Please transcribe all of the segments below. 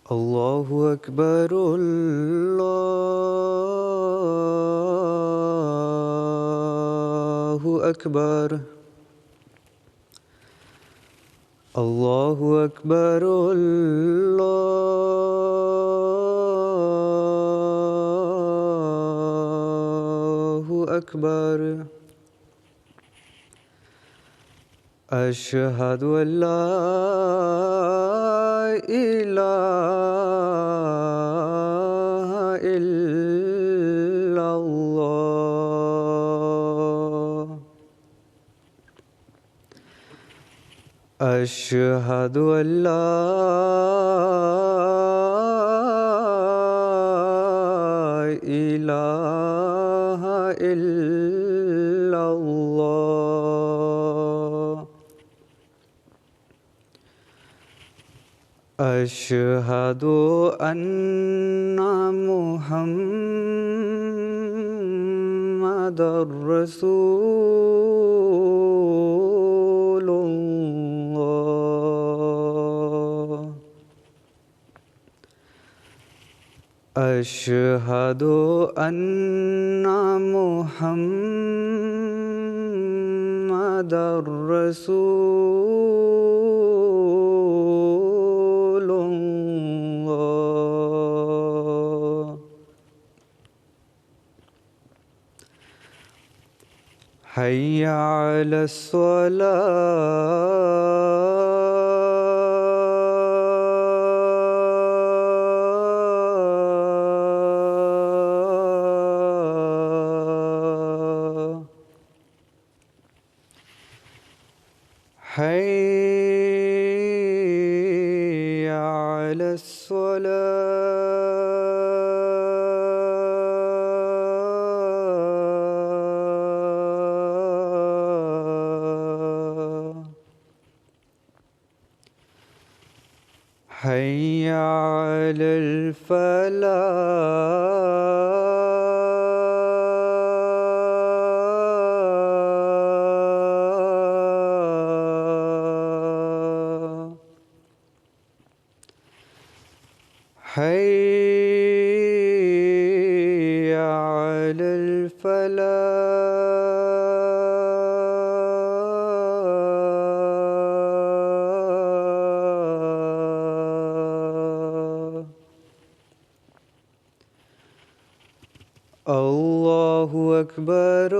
اللہ اکبر اللہ اکبر اللہ اکبر اللہ اکبر اشہد ان لا الہ الا اللہ اشہد ان لا الہ الا اللہ اشہد ان محمد رسول اللہ اشہد ان محمد رسول اللہ حی علی الصلاۃ حی علی الصلاۃ حی علی الفلاح حی علی الفلاح اللہ اکبر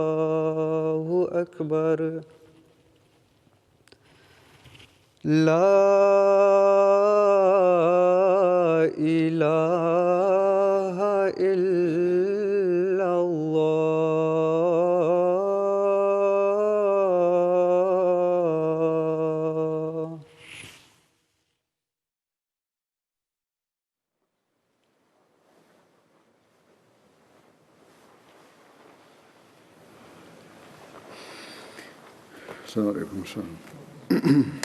اللہ اکبر لا الہ الا اللہ السلام علیکم السلام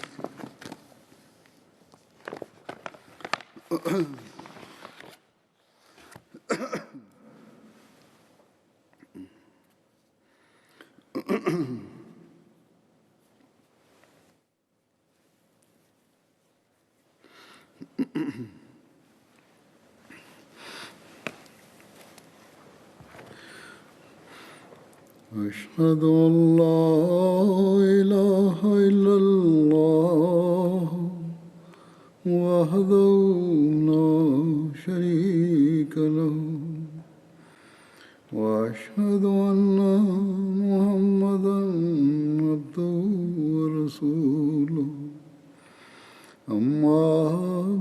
أشهد أن لا إله إلا الله وحده لا شريك له وأشهد أن محمدا عبده ورسوله أما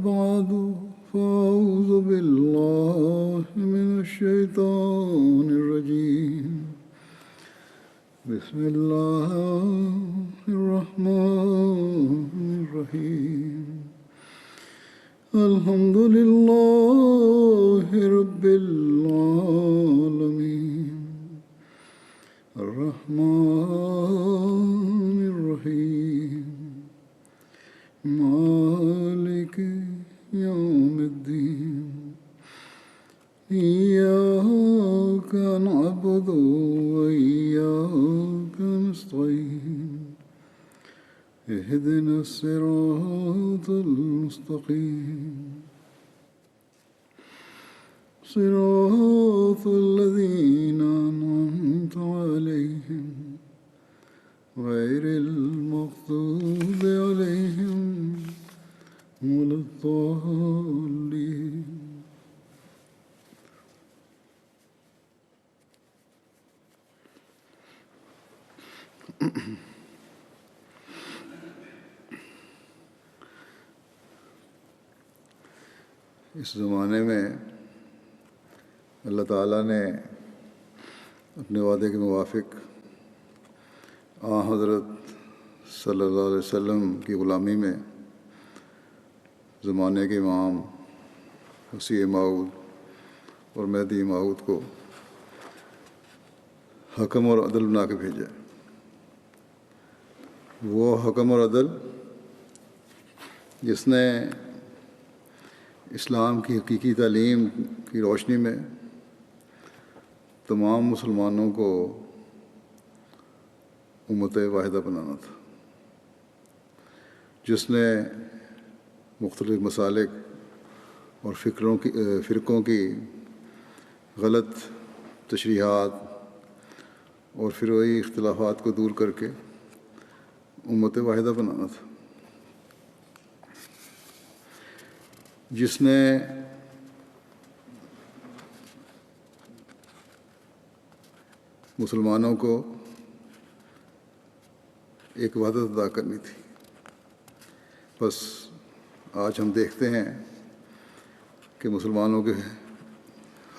بعد فأعوذ بالله من الشيطان الرجيم بسم الله الرحمن الرحيم الحمد لله رب العالمين الرحمن الرحيم نستعين اهدنا الصراط المستقيم صراط الذين أنعمت عليهم غير المغضوب عليهم ولا الضالين. اس زمانے میں اللہ تعالیٰ نے اپنے وعدے کے موافق حضرت صلی اللہ علیہ وسلم کی غلامی میں زمانے کے امام مسیح موعود اور مہدی موعود کو حکم اور عدل بنا کے بھیجا. وہ حکم اور عدل جس نے اسلام کی حقیقی تعلیم کی روشنی میں تمام مسلمانوں کو امت واحدہ بنانا تھا، جس نے مختلف مسالک اور فرقوں کی غلط تشریحات اور فروعی اختلافات کو دور کر کے امت واحدہ بنانا تھا، جس نے مسلمانوں کو ایک وحدت ادا کرنی تھی. بس آج ہم دیکھتے ہیں کہ مسلمانوں کے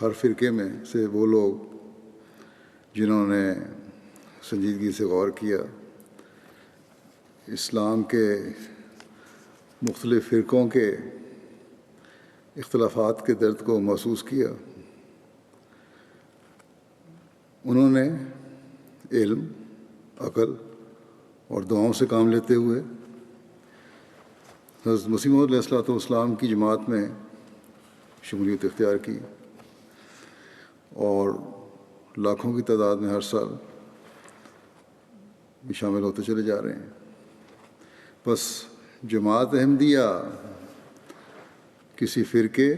ہر فرقے میں سے وہ لوگ جنہوں نے سنجیدگی سے غور کیا، اسلام کے مختلف فرقوں کے اختلافات کے درد کو محسوس کیا، انہوں نے علم، عقل اور دعاؤں سے کام لیتے ہوئے حضرت مسیح موعود علیہ السلام کی جماعت میں شمولیت اختیار کی اور لاکھوں کی تعداد میں ہر سال بھی شامل ہوتے چلے جا رہے ہیں. بس جماعت احمدیہ کسی فرقے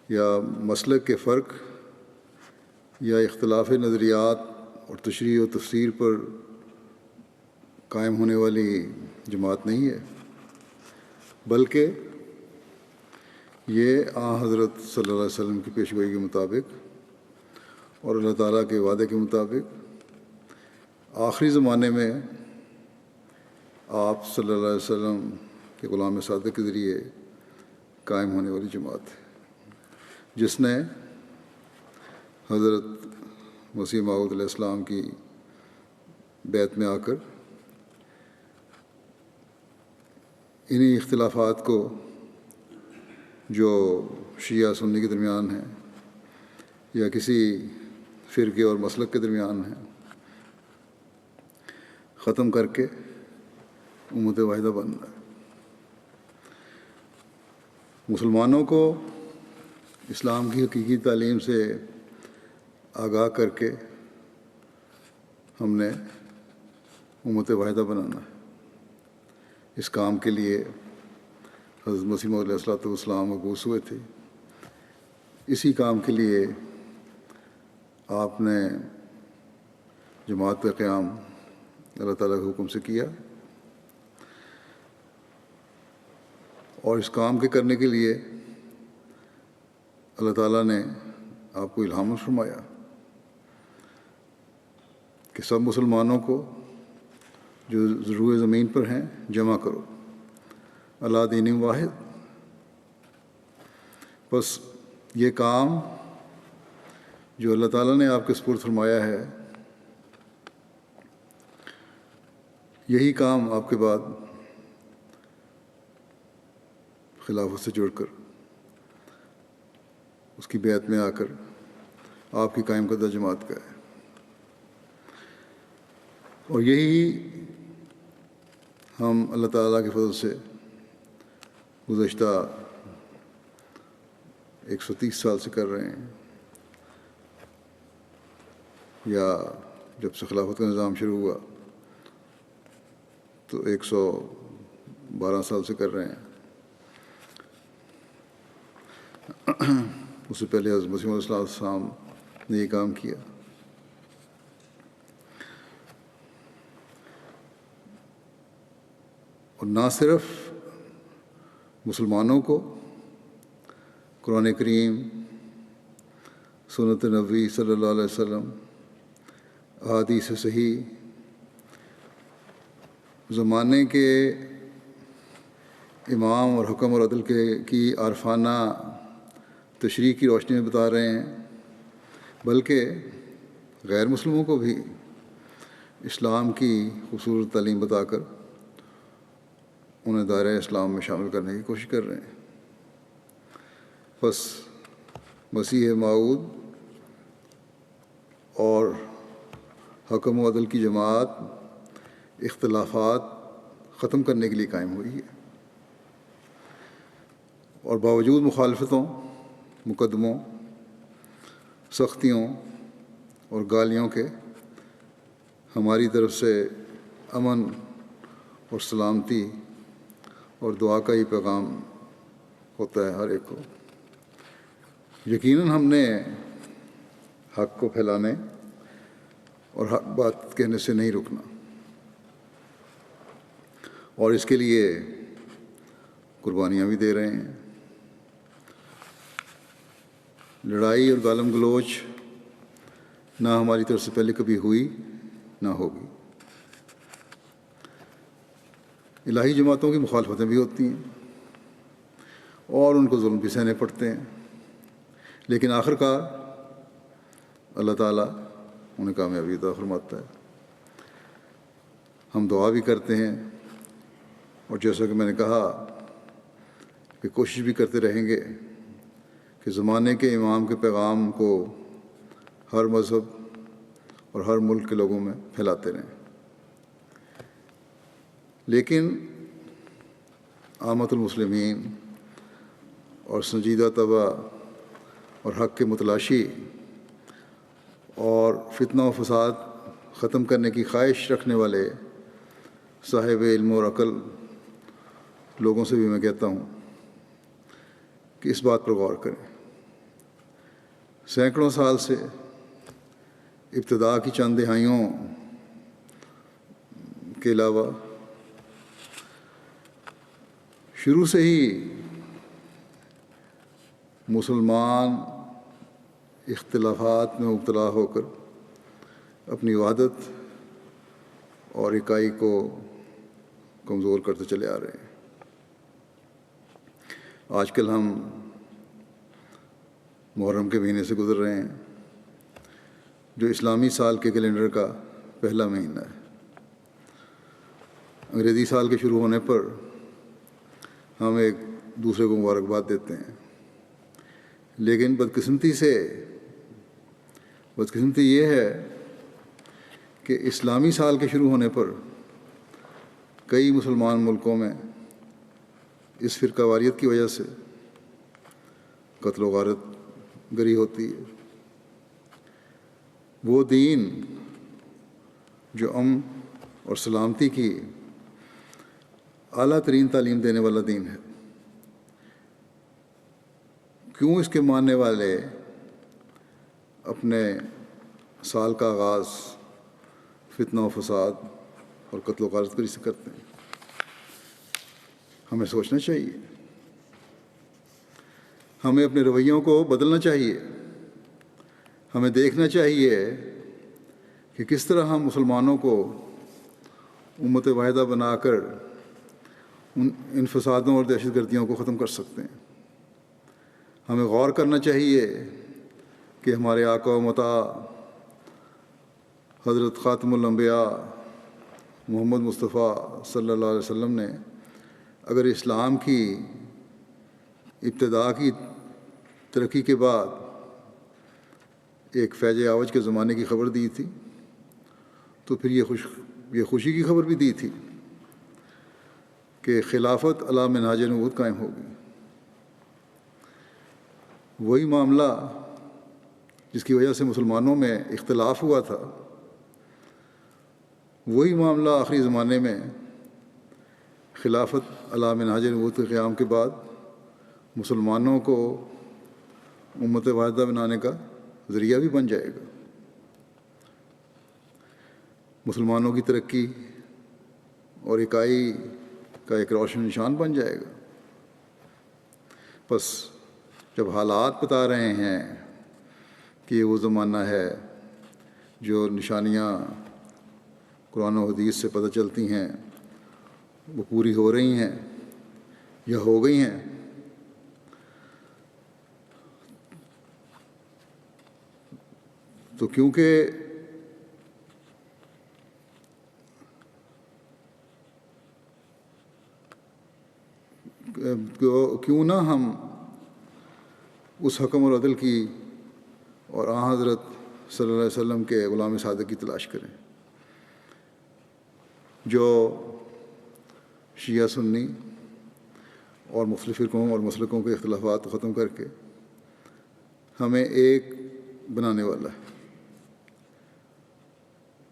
یا مسلک کے فرق یا اختلاف نظریات اور تشریح و تفسیر پر قائم ہونے والی جماعت نہیں ہے، بلکہ یہ حضرت صلی اللہ علیہ وسلم کی پیشگوئی کے مطابق اور اللہ تعالیٰ کے وعدے کے مطابق آخری زمانے میں آپ صلی اللہ علیہ وسلم کے غلام صادق کے ذریعے قائم ہونے والی جماعت ہے، جس نے حضرت مسیح موعود علیہ السلام کی بیعت میں آ کر انہی اختلافات کو جو شیعہ سنی کے درمیان ہیں یا کسی فرقے اور مسلک کے درمیان ہیں ختم کر کے امت واحدہ بننا ہے. مسلمانوں کو اسلام کی حقیقی تعلیم سے آگاہ کر کے ہم نے امت واحدہ بنانا ہے. اس کام کے لیے حضرت مسیح موعود علیہ السلام مبعوث ہوئے تھے. اسی کام کے لیے آپ نے جماعت کا قیام اللہ تعالیٰ کے حکم سے کیا، اور اس کام کے کرنے کے لیے اللہ تعالیٰ نے آپ کو الہام فرمایا کہ سب مسلمانوں کو جو روئے زمین پر ہیں جمع کرو اللہ دین واحد. بس یہ کام جو اللہ تعالیٰ نے آپ کے سپرد فرمایا ہے، یہی کام آپ کے بعد خلافت سے جڑ کر اس کی بیعت میں آ کر آپ کی قائم کردہ جماعت کا ہے. اور یہی ہم اللہ تعالیٰ کے فضل سے گزشتہ 130 سال سے کر رہے ہیں، یا جب سے خلافت کا نظام شروع ہوا تو 112 سال سے کر رہے ہیں. اس سے پہلے حضرت مسیح علیہ السلام نے یہ کام کیا. اور نہ صرف مسلمانوں کو قرآن کریم، سنت نبوی صلی اللہ علیہ وسلم، احادیث صحیح، زمانے کے امام اور حکم اور عدل کی عارفانہ تشریح کی روشنی میں بتا رہے ہیں، بلکہ غیر مسلموں کو بھی اسلام کی خوبصورت تعلیم بتا کر انہیں دائرۂ اسلام میں شامل کرنے کی کوشش کر رہے ہیں. بس مسیح موعود اور حکم و عدل کی جماعت اختلافات ختم کرنے کے لیے قائم ہوئی ہے، اور باوجود مخالفتوں، مقدموں، سختیوں اور گالیوں کے ہماری طرف سے امن اور سلامتی اور دعا کا ہی پیغام ہوتا ہے ہر ایک کو. یقیناً ہم نے حق کو پھیلانے اور حق بات کہنے سے نہیں رکنا، اور اس کے لیے قربانیاں بھی دے رہے ہیں. لڑائی اور گالم گلوچ نہ ہماری طرف سے پہلے کبھی ہوئی نہ ہوگی. الہی جماعتوں کی مخالفتیں بھی ہوتی ہیں اور ان کو ظلم بھی سہنے پڑتے ہیں، لیکن آخرکار اللہ تعالیٰ انہیں کامیابی عطا فرماتا ہے. ہم دعا بھی کرتے ہیں، اور جیسا کہ میں نے کہا کہ کوشش بھی کرتے رہیں گے کہ زمانے کے امام کے پیغام کو ہر مذہب اور ہر ملک کے لوگوں میں پھیلاتے رہیں. لیکن عامۃ المسلمین اور سنجیدہ طبع اور حق کے متلاشی اور فتنہ و فساد ختم کرنے کی خواہش رکھنے والے صاحب علم اور عقل لوگوں سے بھی میں کہتا ہوں کہ اس بات پر غور کریں. سینکڑوں سال سے ابتدا کی چند دہائیوں کے علاوہ شروع سے ہی مسلمان اختلافات میں مبتلا ہو کر اپنی وحدت اور اکائی کو کمزور کرتے چلے آ رہے ہیں. آج کل ہم محرم کے مہینے سے گزر رہے ہیں، جو اسلامی سال کے کیلنڈر کا پہلا مہینہ ہے. انگریزی سال کے شروع ہونے پر ہم ایک دوسرے کو مبارکباد دیتے ہیں، لیکن بدقسمتی یہ ہے کہ اسلامی سال کے شروع ہونے پر کئی مسلمان ملکوں میں اس فرقہ واریت کی وجہ سے قتل و غارت گری ہوتی ہے. وہ دین جو امن اور سلامتی کی اعلیٰ ترین تعلیم دینے والا دین ہے، کیوں اس کے ماننے والے اپنے سال کا آغاز فتنہ و فساد اور قتل و غارت گری سے کرتے ہیں؟ ہمیں سوچنا چاہیے، ہمیں اپنے رویوں کو بدلنا چاہیے. ہمیں دیکھنا چاہیے کہ کس طرح ہم مسلمانوں کو امت واحدہ بنا کر ان فسادوں اور دہشت گردیوں کو ختم کر سکتے ہیں. ہمیں غور کرنا چاہیے کہ ہمارے آقا و مطاع حضرت خاتم الانبیاء محمد مصطفیٰ صلی اللہ علیہ وسلم نے اگر اسلام کی ابتدا کی ترقی کے بعد ایک فیض عوج کے زمانے کی خبر دی تھی، تو پھر یہ خوشی کی خبر بھی دی تھی کہ خلافت علی منہاج نبوت قائم ہوگی. وہی معاملہ جس کی وجہ سے مسلمانوں میں اختلاف ہوا تھا وہی معاملہ آخری زمانے میں خلافت علی منہاج نبوت کے قیام کے بعد مسلمانوں کو امت واحدہ بنانے کا ذریعہ بھی بن جائے گا، مسلمانوں کی ترقی اور اکائی کا ایک روشن نشان بن جائے گا۔ بس جب حالات بتا رہے ہیں کہ یہ وہ زمانہ ہے، جو نشانیاں قرآن و حدیث سے پتہ چلتی ہیں وہ پوری ہو رہی ہیں یا ہو گئی ہیں، تو کیونکہ کیوں نہ ہم اس حکم اور عدل کی اور آن حضرت صلی اللہ علیہ وسلم کے غلام صادق کی تلاش کریں، جو شیعہ سنی اور مختلف فرقوں اور مسلکوں کے اختلافات کو ختم کر کے ہمیں ایک بنانے والا ہے۔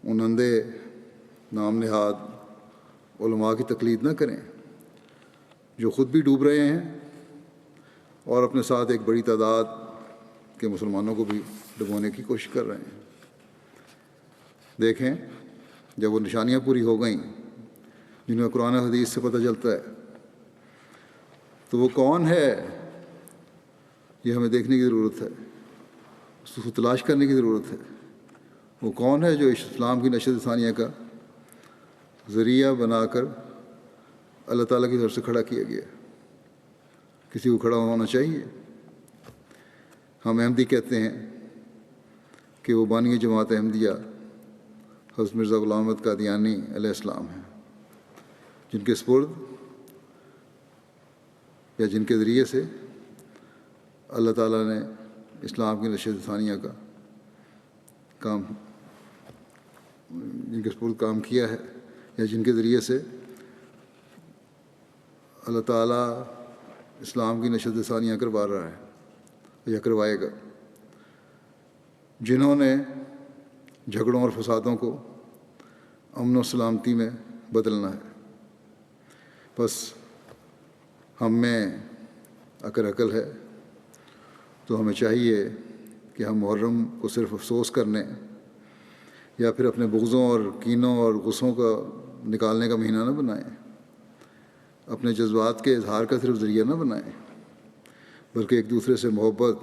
ان اندھے نام نہاد علماء کی تقلید نہ کریں جو خود بھی ڈوب رہے ہیں اور اپنے ساتھ ایک بڑی تعداد کے مسلمانوں کو بھی ڈبونے کی کوشش کر رہے ہیں۔ دیکھیں، جب وہ نشانیاں پوری ہو گئیں جن میں قرآن حدیث سے پتہ چلتا ہے، تو وہ کون ہے یہ ہمیں دیکھنے کی ضرورت ہے، اس کو تلاش کرنے کی ضرورت ہے۔ وہ کون ہے جو اسلام کی نشر ثانیہ کا ذریعہ بنا کر اللہ تعالیٰ کی طرف سے کھڑا کیا گیا؟ کسی کو کھڑا ہونا چاہیے۔ ہم احمدی کہتے ہیں کہ وہ بانی جماعت احمدیہ حضرت مرزا غلام احمد قادیانی علیہ السلام ہیں، جن کے سپرد یا جن کے ذریعے سے اللہ تعالیٰ نے اسلام کی نشر ثانیہ کا کام، جن کے سپرد کام کیا ہے، یا جن کے ذریعے سے اللہ تعالیٰ اسلام کی نشر ثانیہ کروا رہا ہے یا کروائے گا، جنہوں نے جھگڑوں اور فسادوں کو امن و سلامتی میں بدلنا ہے۔ بس ہم میں اگر عقل ہے تو ہمیں چاہیے کہ ہم محرم کو صرف افسوس کرنے یا پھر اپنے بغضوں اور کینوں اور غصوں کا نکالنے کا مہینہ نہ بنائیں، اپنے جذبات کے اظہار کا صرف ذریعہ نہ بنائیں، بلکہ ایک دوسرے سے محبت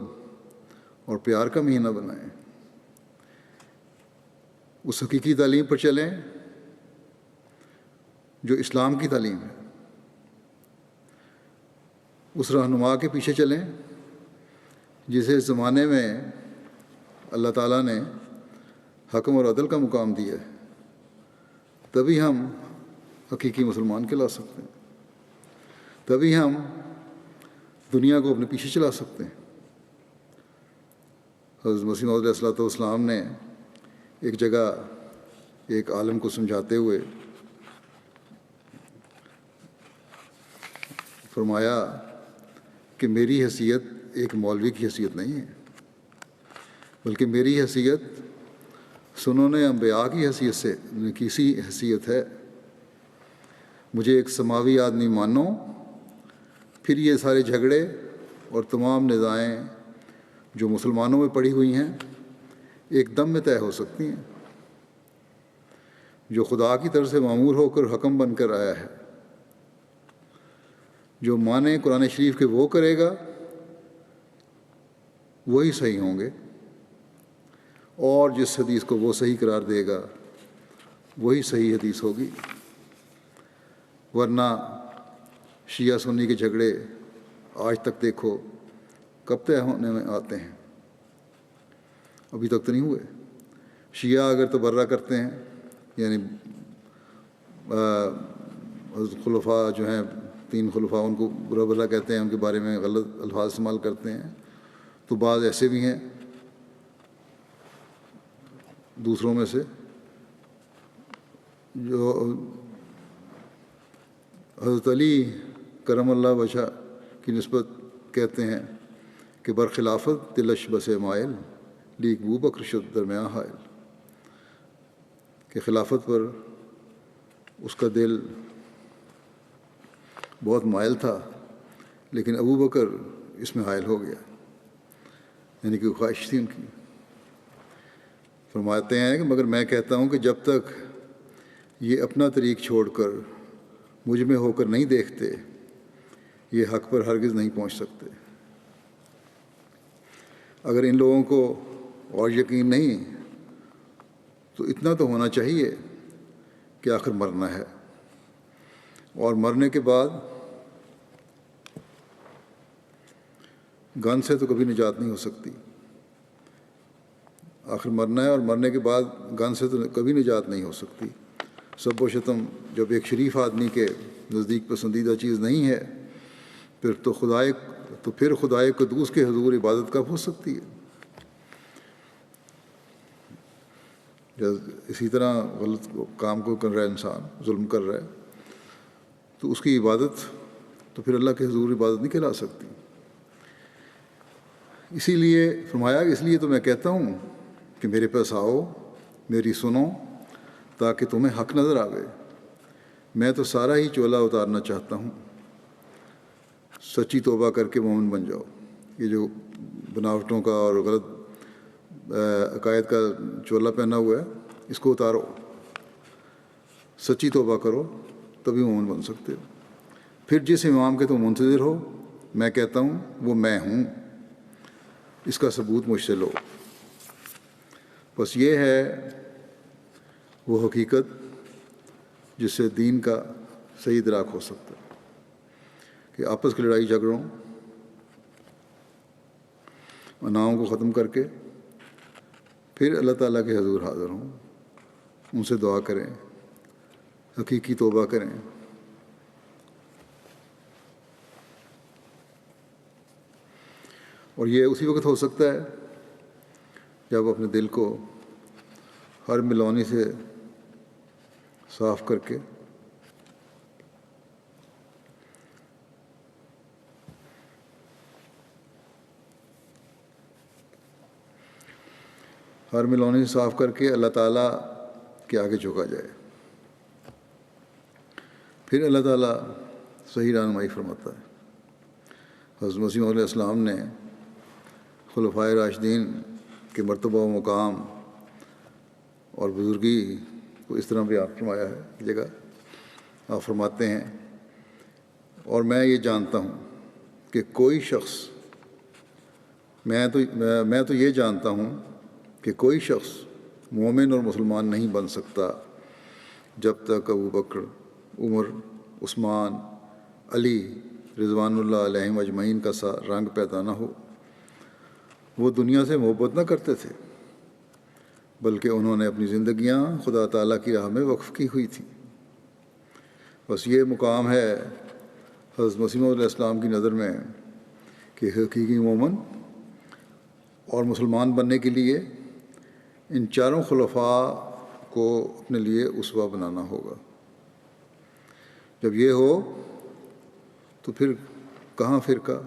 اور پیار کا مہینہ بنائیں۔ اس حقیقی تعلیم پر چلیں جو اسلام کی تعلیم ہے، اس رہنما کے پیچھے چلیں جسے اس زمانے میں اللہ تعالیٰ نے حکم اور عدل کا مقام دیا ہے، تبھی ہم حقیقی مسلمان کہلا سکتے ہیں، تبھی ہم دنیا کو اپنے پیچھے چلا سکتے ہیں۔ حضرت مسیح موعود علیہ السلام نے ایک جگہ ایک عالم کو سمجھاتے ہوئے فرمایا کہ میری حیثیت ایک مولوی کی حیثیت نہیں ہے، بلکہ میری حیثیت سنن انبیاء کی حیثیت سے کسی حیثیت ہے۔ مجھے ایک سماوی آدمی مانو، پھر یہ سارے جھگڑے اور تمام نزاعیں جو مسلمانوں میں پڑی ہوئی ہیں ایک دم میں طے ہو سکتی ہیں۔ جو خدا کی طرف سے مامور ہو کر حکم بن کر آیا ہے، جو مانے قرآن شریف کے وہ کرے گا وہی صحیح ہوں گے، اور جس حدیث کو وہ صحیح قرار دے گا وہی صحیح حدیث ہوگی۔ ورنہ شیعہ سنی کے جھگڑے آج تک دیکھو کب طے ہونے میں آتے ہیں، ابھی تک تو نہیں ہوئے۔ شیعہ اگر تبرہ کرتے ہیں، یعنی خلفاء جو ہیں 3 خلفاء، ان کو برا بھلا کہتے ہیں، ان کے بارے میں غلط الفاظ استعمال کرتے ہیں، تو بعض ایسے بھی ہیں دوسروں میں سے جو حضرت علی کرم اللہ وجہ کی نسبت کہتے ہیں کہ برخلافت دلش بس مائل لیک بو بکر شد درمیاں حائل، کہ خلافت پر اس کا دل بہت مائل تھا، لیکن ابو بکر اس میں حائل ہو گیا، یعنی کہ خواہش تھی ان کی۔ فرماتے ہیں کہ مگر میں کہتا ہوں کہ جب تک یہ اپنا طریق چھوڑ کر مجھ میں ہو کر نہیں دیکھتے، یہ حق پر ہرگز نہیں پہنچ سکتے۔ اگر ان لوگوں کو اور یقین نہیں تو اتنا تو ہونا چاہیے کہ آخر مرنا ہے، اور مرنے کے بعد گن سے تو کبھی نجات نہیں ہو سکتی۔ آخر مرنا ہے، اور مرنے کے بعد گن سے تو کبھی نجات نہیں ہو سکتی۔ سب و شتم جب ایک شریف آدمی کے نزدیک پسندیدہ چیز نہیں ہے، پھر خدائے قدوس کے حضور عبادت کب ہو سکتی ہے؟ اسی طرح غلط کام کو کر رہا ہے انسان، ظلم کر رہا ہے، تو اس کی عبادت تو پھر اللہ کے حضور عبادت نہیں کہلا سکتی۔ اسی لیے فرمایا، اس لیے تو میں کہتا ہوں کہ میرے پاس آؤ، میری سنو، تاکہ تمہیں حق نظر آوے۔ میں تو سارا ہی چولا اتارنا چاہتا ہوں، سچی توبہ کر کے مومن بن جاؤ۔ یہ جو بناوٹوں کا اور غلط عقائد کا چولا پہنا ہوا ہے، اس کو اتارو، سچی توبہ کرو، تبھی مومن بن سکتے ہو۔ پھر جس امام کے تم منتظر ہو، میں کہتا ہوں وہ میں ہوں، اس کا ثبوت مجھ سے لو۔ بس یہ ہے وہ حقیقت جس سے دین کا صحیح ادراک ہو سکتا ہے، کہ آپس کی لڑائی جھگڑوں، اناؤں کو ختم کر کے پھر اللہ تعالیٰ کے حضور حاضر ہوں، ان سے دعا کریں، حقیقی توبہ کریں۔ اور یہ اسی وقت ہو سکتا ہے جب اپنے دل کو ہر ملونی سے صاف کر کے اللہ تعالیٰ کے آگے جھکا جائے، پھر اللہ تعالیٰ صحیح رہنمائی فرماتا ہے۔ حضرت مسیح علیہ السلام نے خلفائے راشدین کے مرتبہ و مقام اور بزرگی کو اس طرح بیان فرمایا ہے۔ ایک جگہ آپ فرماتے ہیں، اور میں یہ جانتا ہوں کہ کوئی شخص میں تو یہ جانتا ہوں کہ کوئی شخص مومن اور مسلمان نہیں بن سکتا جب تک ابو بکر، عمر، عثمان، علی رضوان اللہ علیہم اجمعین کا سا رنگ پیدا نہ ہو۔ وہ دنیا سے محبت نہ کرتے تھے، بلکہ انہوں نے اپنی زندگیاں خدا تعالیٰ کی راہ میں وقف کی ہوئی تھیں۔ بس یہ مقام ہے حضرت مسیح علیہ السلام کی نظر میں کہ حقیقی مومن اور مسلمان بننے کے لیے ان چاروں خلفاء کو اپنے لیے اسوہ بنانا ہوگا۔ جب یہ ہو تو پھر کہاں فرقہ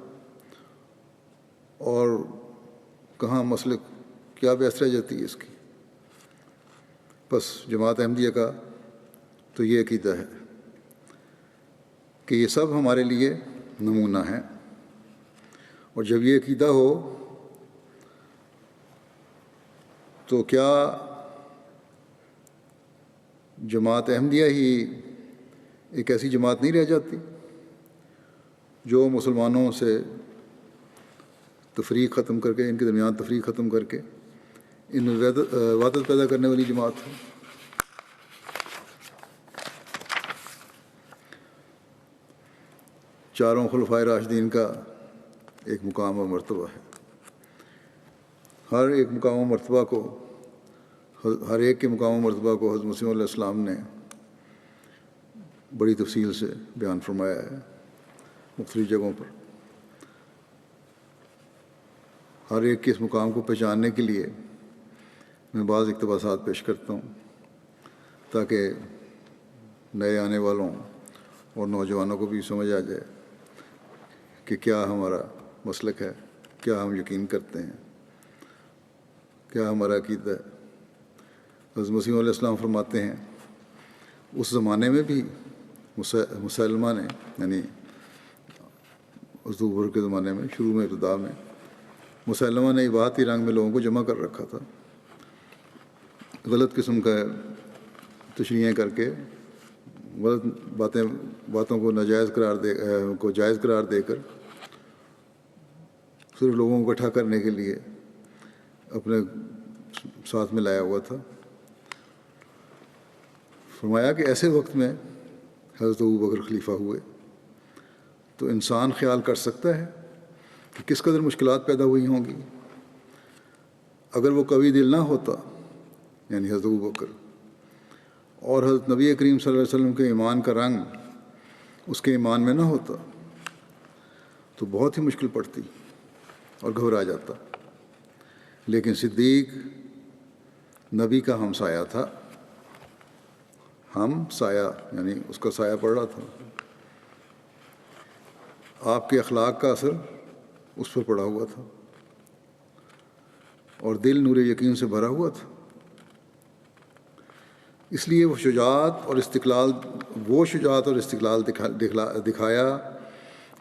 اور کہاں مسلک، کیا بحث رہ جاتی ہے اس کی؟ بس جماعت احمدیہ کا تو یہ عقیدہ ہے کہ یہ سب ہمارے لیے نمونہ ہیں، اور جب یہ عقیدہ ہو تو کیا جماعت احمدیہ ہی ایک ایسی جماعت نہیں رہ جاتی جو مسلمانوں سے تفریق ختم کر کے، ان کے درمیان تفریق ختم کر کے ان میں وحدت پیدا کرنے والی جماعت ہے؟ چاروں خلفائے راشدین کا ایک مقام و مرتبہ ہے۔ ہر ایک مقام و مرتبہ کو، ہر ایک کے مقام و مرتبہ کو حضرت مسیح علیہ السلام نے بڑی تفصیل سے بیان فرمایا ہے مختلف جگہوں پر۔ ہر ایک کے اس مقام کو پہچاننے کے لیے میں بعض اقتباسات پیش کرتا ہوں تاکہ نئے آنے والوں اور نوجوانوں کو بھی سمجھ آ جائے کہ کیا ہمارا مسلک ہے، کیا ہم یقین کرتے ہیں، کیا ہمارا عقیدہ ہے۔ حضرت مسیح علیہ السلام فرماتے ہیں، اس زمانے میں بھی مسلمہ نے، یعنی حضرت ابوبکر کے زمانے میں شروع میں ابتدا میں مسلمہ نے عبادتی رنگ میں لوگوں کو جمع کر رکھا تھا، غلط قسم کا تشریحیں کر کے، غلط باتوں کو ناجائز جائز قرار دے کر صرف لوگوں کو اکٹھا کرنے کے لیے اپنے ساتھ میں لایا ہوا تھا۔ فرمایا کہ ایسے وقت میں حضرت ابوبکر خلیفہ ہوئے تو انسان خیال کر سکتا ہے کہ کس قدر مشکلات پیدا ہوئی ہوں گی۔ اگر وہ قوی دل نہ ہوتا، یعنی حضرت ابوبکر، اور حضرت نبی کریم صلی اللہ علیہ وسلم کے ایمان کا رنگ اس کے ایمان میں نہ ہوتا تو بہت ہی مشکل پڑتی اور گھبرا جاتا۔ لیکن صدیق نبی کا ہمسایہ تھا، ہم سایہ یعنی اس کا سایہ پڑ رہا تھا، آپ کے اخلاق کا اثر اس پر پڑا ہوا تھا اور دل نور یقین سے بھرا ہوا تھا۔ اس لیے وہ شجاعت اور استقلال دکھایا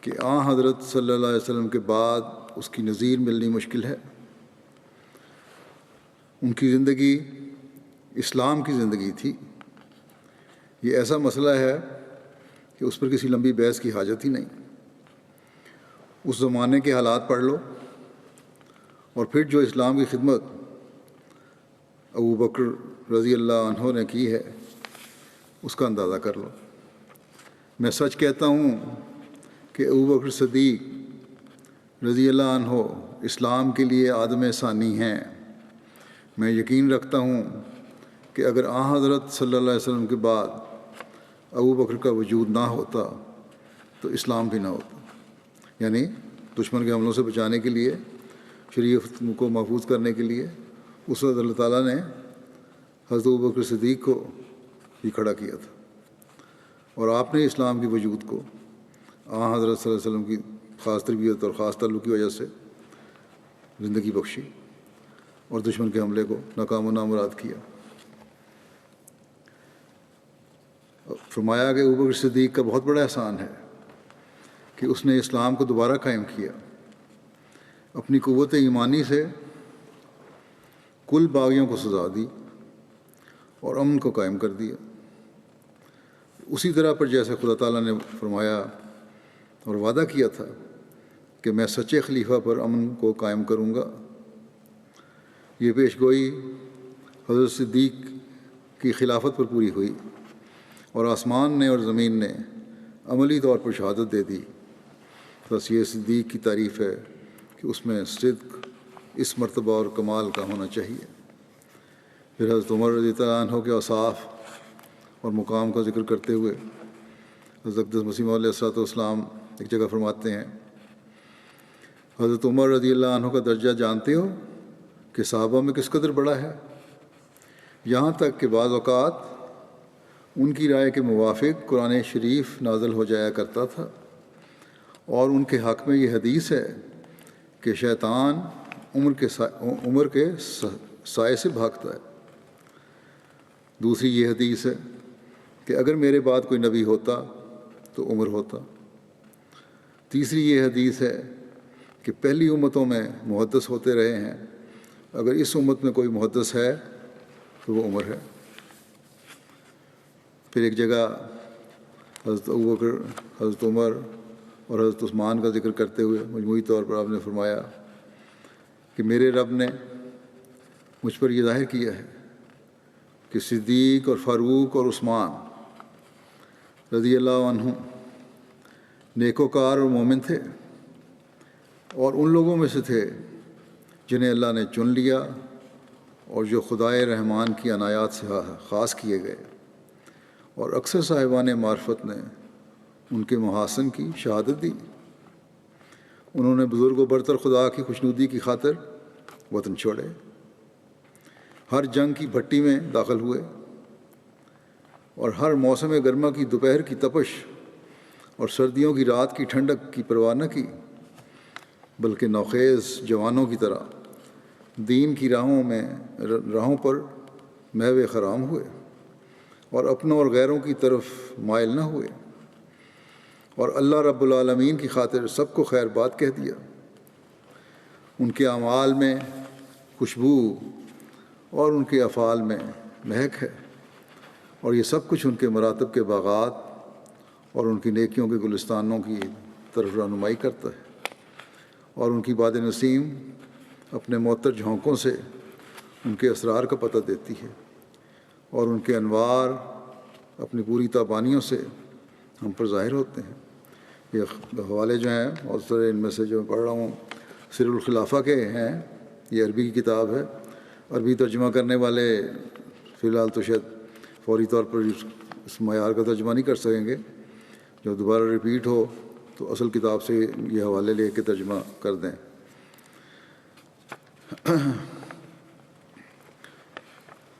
کہ حضرت صلی اللہ علیہ وسلم کے بعد اس کی نظیر ملنی مشکل ہے۔ ان کی زندگی اسلام کی زندگی تھی، یہ ایسا مسئلہ ہے کہ اس پر کسی لمبی بحث کی حاجت ہی نہیں۔ اس زمانے کے حالات پڑھ لو اور پھر جو اسلام کی خدمت ابوبکر رضی اللہ عنہ نے کی ہے اس کا اندازہ کر لو۔ میں سچ کہتا ہوں کہ ابوبکر صدیق رضی اللہ عنہ اسلام کے لیے آدم ثانی ہیں۔ میں یقین رکھتا ہوں کہ اگر حضرت صلی اللہ علیہ وسلم کے بعد ابوبکر کا وجود نہ ہوتا تو اسلام بھی نہ ہوتا۔ یعنی دشمن کے حملوں سے بچانے کے لیے، شریعت کو محفوظ کرنے کے لیے اس وقت اللہ تعالیٰ نے حضرت ابوبکر صدیق کو ہی کھڑا کیا تھا، اور آپ نے اسلام کے وجود کو حضرت صلی اللہ علیہ وسلم کی خاص تربیت اور خاص تعلق کی وجہ سے زندگی بخشی اور دشمن کے حملے کو ناکام و نامراد کیا۔ فرمایا کہ ابوبکر صدیق کا بہت بڑا احسان ہے کہ اس نے اسلام کو دوبارہ قائم کیا، اپنی قوت ایمانی سے کل باغیوں کو سزا دی اور امن کو قائم کر دیا، اسی طرح پر جیسے خدا تعالیٰ نے فرمایا اور وعدہ کیا تھا کہ میں سچے خلیفہ پر امن کو قائم کروں گا۔ یہ پیش گوئی حضرت صدیق کی خلافت پر پوری ہوئی اور آسمان نے اور زمین نے عملی طور پر شہادت دے دی۔ بس یہ صدیق کی تعریف ہے کہ اس میں صدق اس مرتبہ اور کمال کا ہونا چاہیے۔ پھر حضرت عمر رضی اللہ عنہ کے اوصاف اور مقام کا ذکر کرتے ہوئے حضرت اقدس مسیح موعود علیہ السلام ایک جگہ فرماتے ہیں، حضرت عمر رضی اللہ عنہ کا درجہ جانتے ہو کہ صحابہ میں کس قدر بڑا ہے، یہاں تک کہ بعض اوقات ان کی رائے کے موافق قرآن شریف نازل ہو جایا کرتا تھا، اور ان کے حق میں یہ حدیث ہے کہ شیطان عمر کے سائے سے بھاگتا ہے۔ دوسری یہ حدیث ہے کہ اگر میرے بعد کوئی نبی ہوتا تو عمر ہوتا۔ تیسری یہ حدیث ہے کہ پہلی امتوں میں محدث ہوتے رہے ہیں، اگر اس امت میں کوئی محدث ہے تو وہ عمر ہے۔ پھر ایک جگہ حضرت ابوبکر، حضرت عمر اور حضرت عثمان کا ذکر کرتے ہوئے مجموعی طور پر آپ نے فرمایا کہ میرے رب نے مجھ پر یہ ظاہر کیا ہے کہ صدیق اور فاروق اور عثمان رضی اللہ عنہ نیکوکار اور مومن تھے، اور ان لوگوں میں سے تھے جنہیں اللہ نے چن لیا اور جو خدائے رحمان کی عنایات سے خاص کیے گئے، اور اکثر صاحبان معرفت نے ان کے محاسن کی شہادت دی۔ انہوں نے بزرگ و برتر خدا کی خوشنودی کی خاطر وطن چھوڑے، ہر جنگ کی بھٹی میں داخل ہوئے، اور ہر موسم گرما کی دوپہر کی تپش اور سردیوں کی رات کی ٹھنڈک کی پرواہ نہ کی، بلکہ نوخیز جوانوں کی طرح دین کی راہوں پر محو خرام ہوئے اور اپنوں اور غیروں کی طرف مائل نہ ہوئے، اور اللہ رب العالمین کی خاطر سب کو خیر بات کہہ دیا۔ ان کے اعمال میں خوشبو اور ان کے افعال میں مہک ہے، اور یہ سب کچھ ان کے مراتب کے باغات اور ان کی نیکیوں کے گلستانوں کی طرف رہنمائی کرتا ہے، اور ان کی باد نسیم اپنے معطر جھونکوں سے ان کے اسرار کا پتہ دیتی ہے، اور ان کے انوار اپنی پوری تابانیوں سے ہم پر ظاہر ہوتے ہیں۔ یہ حوالے جو ہیں بہت سارے ان میں سے جو پڑھ رہا ہوں سر الخلافہ کے ہیں، یہ عربی کی کتاب ہے۔ عربی ترجمہ کرنے والے فی الحال تو شاید فوری طور پر اس معیار کا ترجمہ نہیں کر سکیں گے، جو دوبارہ ریپیٹ ہو تو اصل کتاب سے یہ حوالے لے کے ترجمہ کر دیں۔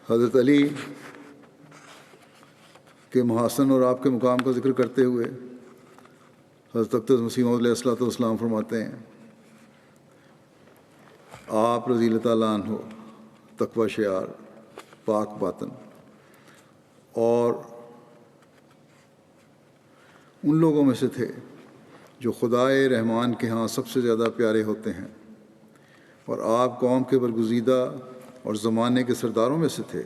حضرت علی کے محاسن اور آپ کے مقام کا ذکر کرتے ہوئے حضرت اقدس مسیح موعود علیہ الصلوۃ والسلام فرماتے ہیں، آپ رضی اللہ تعالیٰ عنہ تقوی شعار، پاک باطن، اور ان لوگوں میں سے تھے جو خدائے رحمان کے ہاں سب سے زیادہ پیارے ہوتے ہیں، اور آپ قوم کے برگزیدہ اور زمانے کے سرداروں میں سے تھے۔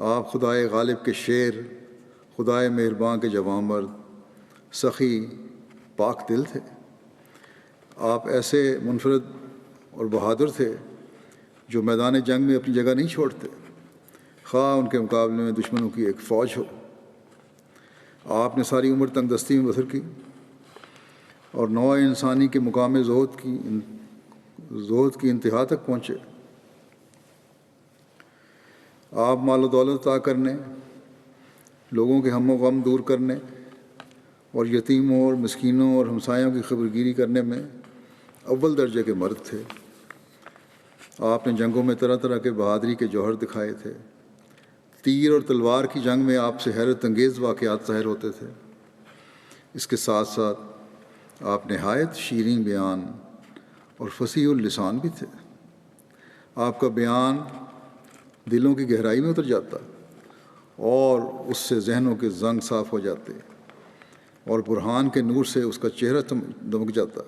آپ خدائے غالب کے شیر، خدائے مہرباں کے جوان مرد، سخی پاک دل تھے۔ آپ ایسے منفرد اور بہادر تھے جو میدان جنگ میں اپنی جگہ نہیں چھوڑتے، خواہ ان کے مقابلے میں دشمنوں کی ایک فوج ہو۔ آپ نے ساری عمر تنگ دستی میں بسر کی اور نوع انسانی کے مقام زہد کی انتہا تک پہنچے۔ آپ مال و دولت عطا کرنے، لوگوں کے ہم و غم دور کرنے اور یتیموں اور مسکینوں اور ہمسایوں کی خبرگیری کرنے میں اول درجے کے مرد تھے۔ آپ نے جنگوں میں طرح طرح کے بہادری کے جوہر دکھائے تھے۔ تیر اور تلوار کی جنگ میں آپ سے حیرت انگیز واقعات ظاہر ہوتے تھے۔ اس کے ساتھ ساتھ آپ نہایت شیریں بیان اور فصیح اللسان بھی تھے۔ آپ کا بیان دلوں کی گہرائی میں اتر جاتا اور اس سے ذہنوں کے زنگ صاف ہو جاتے، اور برہان کے نور سے اس کا چہرہ دمک جاتا۔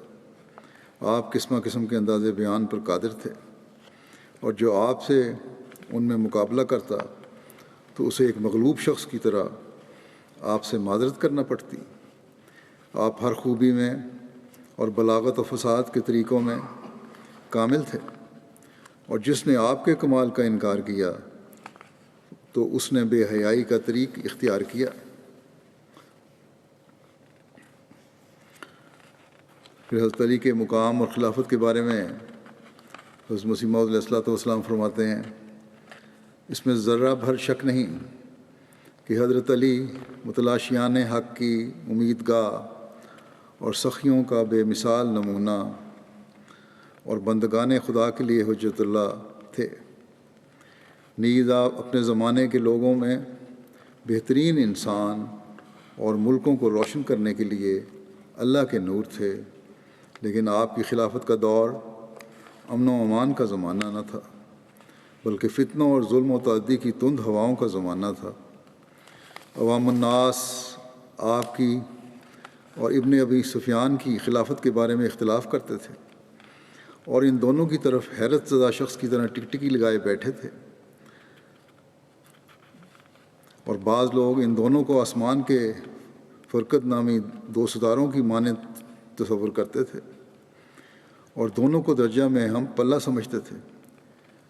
آپ قسم قسم کے انداز بیان پر قادر تھے، اور جو آپ سے ان میں مقابلہ کرتا تو اسے ایک مغلوب شخص کی طرح آپ سے معذرت کرنا پڑتی۔ آپ ہر خوبی میں اور بلاغت و فصاحت کے طریقوں میں کامل تھے، اور جس نے آپ کے کمال کا انکار کیا تو اس نے بے حیائی کا طریق اختیار کیا۔ پھر حضرت علی کے مقام اور خلافت کے بارے میں حضرت مسیح موعود علیہ الصلوۃ والسلام فرماتے ہیں، اس میں ذرہ بھر شک نہیں کہ حضرت علی متلاشیان حق کی امیدگاہ اور سخیوں کا بے مثال نمونہ اور بندگان خدا کے لیے حجت اللہ تھے۔ نیز آپ اپنے زمانے کے لوگوں میں بہترین انسان اور ملکوں کو روشن کرنے کے لیے اللہ کے نور تھے، لیکن آپ کی خلافت کا دور امن و امان کا زمانہ نہ تھا، بلکہ فتنوں اور ظلم و تعدی کی تند ہواؤں کا زمانہ تھا۔ عوام الناس آپ کی اور ابن ابی سفیان کی خلافت کے بارے میں اختلاف کرتے تھے، اور ان دونوں کی طرف حیرت زدہ شخص کی طرح ٹکٹکی لگائے بیٹھے تھے، اور بعض لوگ ان دونوں کو آسمان کے فرقت نامی دو ستاروں کی مانند تصور کرتے تھے، اور دونوں کو درجہ میں ہم پلہ سمجھتے تھے۔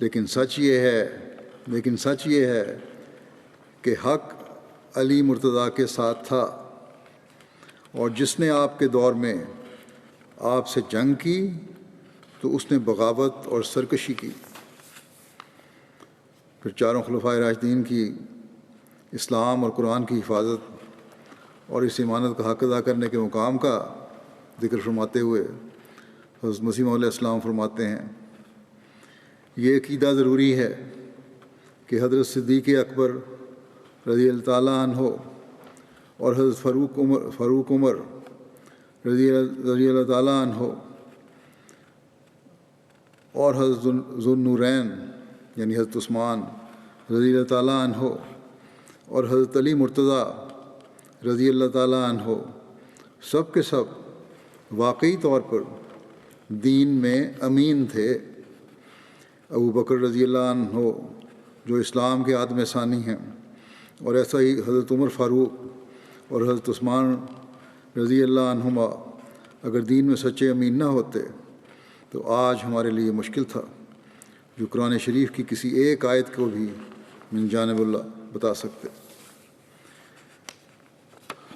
لیکن سچ یہ ہے کہ حق علی مرتضیٰ کے ساتھ تھا، اور جس نے آپ کے دور میں آپ سے جنگ کی تو اس نے بغاوت اور سرکشی کی۔ پھر چاروں خلفائے راشدین کی اسلام اور قرآن کی حفاظت اور اس امانت کا حق ادا کرنے کے مقام کا ذکر فرماتے ہوئے حضرت مسیح موعود علیہ السلام فرماتے ہیں، یہ عقیدہ ضروری ہے کہ حضرت صدیق اکبر رضی اللہ تعالیٰ عنہ اور حضرت فاروق عمر رضی اللہ تعالیٰ عنہ اور حضرت ذو النورین یعنی حضرت عثمان رضی اللہ تعالیٰ عنہ اور حضرت علی مرتضیٰ رضی اللہ تعالیٰ عنہ سب کے سب واقعی طور پر دین میں امین تھے۔ ابو بکر رضی اللہ عنہ جو اسلام کے عادم ثانی ہیں، اور ایسا ہی حضرت عمر فاروق اور حضرت عثمان رضی اللہ عنہما اگر دین میں سچے امین نہ ہوتے تو آج ہمارے لیے مشکل تھا جو قرآن شریف کی کسی ایک آیت کو بھی من جانب اللہ بتا سکتے۔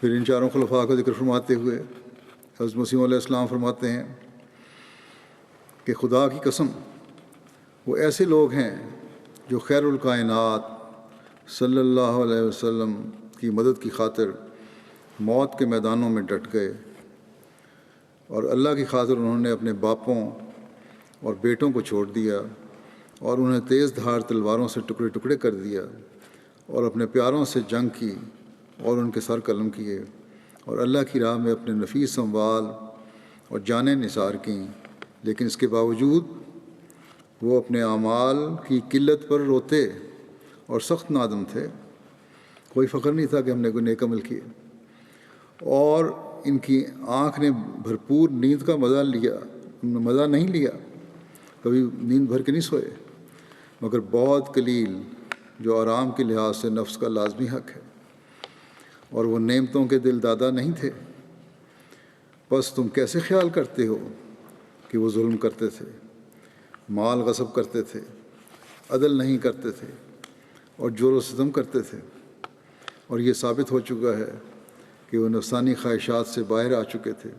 پھر ان چاروں خلفاء کا ذکر فرماتے ہوئے حضرت مسیح علیہ السلام فرماتے ہیں کہ خدا کی قسم وہ ایسے لوگ ہیں جو خیر الکائنات صلی اللہ علیہ وسلم کی مدد کی خاطر موت کے میدانوں میں ڈٹ گئے، اور اللہ کی خاطر انہوں نے اپنے باپوں اور بیٹوں کو چھوڑ دیا اور انہیں تیز دھار تلواروں سے ٹکڑے ٹکڑے کر دیا، اور اپنے پیاروں سے جنگ کی اور ان کے سر قلم کیے، اور اللہ کی راہ میں اپنے نفیس اموال اور جانیں نثار کیں، لیکن اس کے باوجود وہ اپنے اعمال کی قلت پر روتے اور سخت نادم تھے۔ کوئی فخر نہیں تھا کہ ہم نے کوئی نیک عمل کیے، اور ان کی آنکھ نے بھرپور نیند کا مزہ نہیں لیا، کبھی نیند بھر کے نہیں سوئے، مگر بہت قلیل جو آرام کے لحاظ سے نفس کا لازمی حق ہے، اور وہ نعمتوں کے دل دادا نہیں تھے۔ بس تم کیسے خیال کرتے ہو کہ وہ ظلم کرتے تھے، مال غصب کرتے تھے، عدل نہیں کرتے تھے اور جور و ستم کرتے تھے، اور یہ ثابت ہو چکا ہے کہ وہ نفسانی خواہشات سے باہر آ چکے تھے،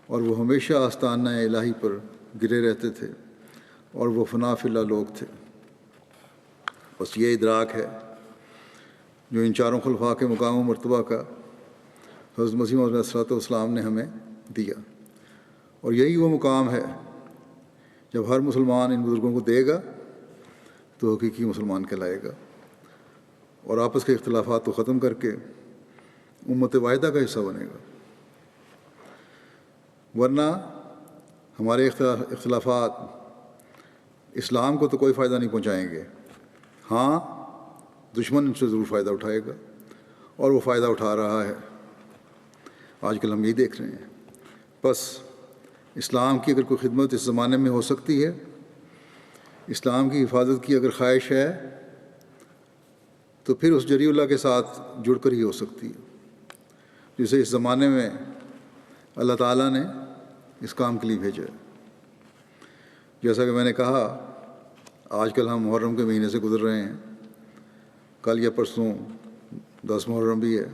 اور وہ ہمیشہ آستانہ الہی پر گرے رہتے تھے، اور وہ فنا فی اللہ لوگ تھے۔ بس یہ ادراک ہے جو ان چاروں خلفاء کے مقام و مرتبہ کا حضرت مسیح علیہ السلام نے ہمیں دیا، اور یہی وہ مقام ہے جب ہر مسلمان ان بزرگوں کو دے گا تو حقیقی مسلمان کہلائے گا، اور آپس کے اختلافات کو ختم کر کے امت واحدہ کا حصہ بنے گا۔ ورنہ ہمارے اختلافات اسلام کو تو کوئی فائدہ نہیں پہنچائیں گے، ہاں دشمن ان سے ضرور فائدہ اٹھائے گا، اور وہ فائدہ اٹھا رہا ہے۔ آج کل ہم یہی دیکھ رہے ہیں۔ بس اسلام کی اگر کوئی خدمت اس زمانے میں ہو سکتی ہے، اسلام کی حفاظت کی اگر خواہش ہے، تو پھر اس جری اللہ کے ساتھ جڑ کر ہی ہو سکتی ہے جسے اس زمانے میں اللہ تعالیٰ نے اس کام کے لیے بھیجا ہے۔ جیسا کہ میں نے کہا، آج کل ہم محرم کے مہینے سے گزر رہے ہیں، کل یا پرسوں 10 محرم بھی ہے،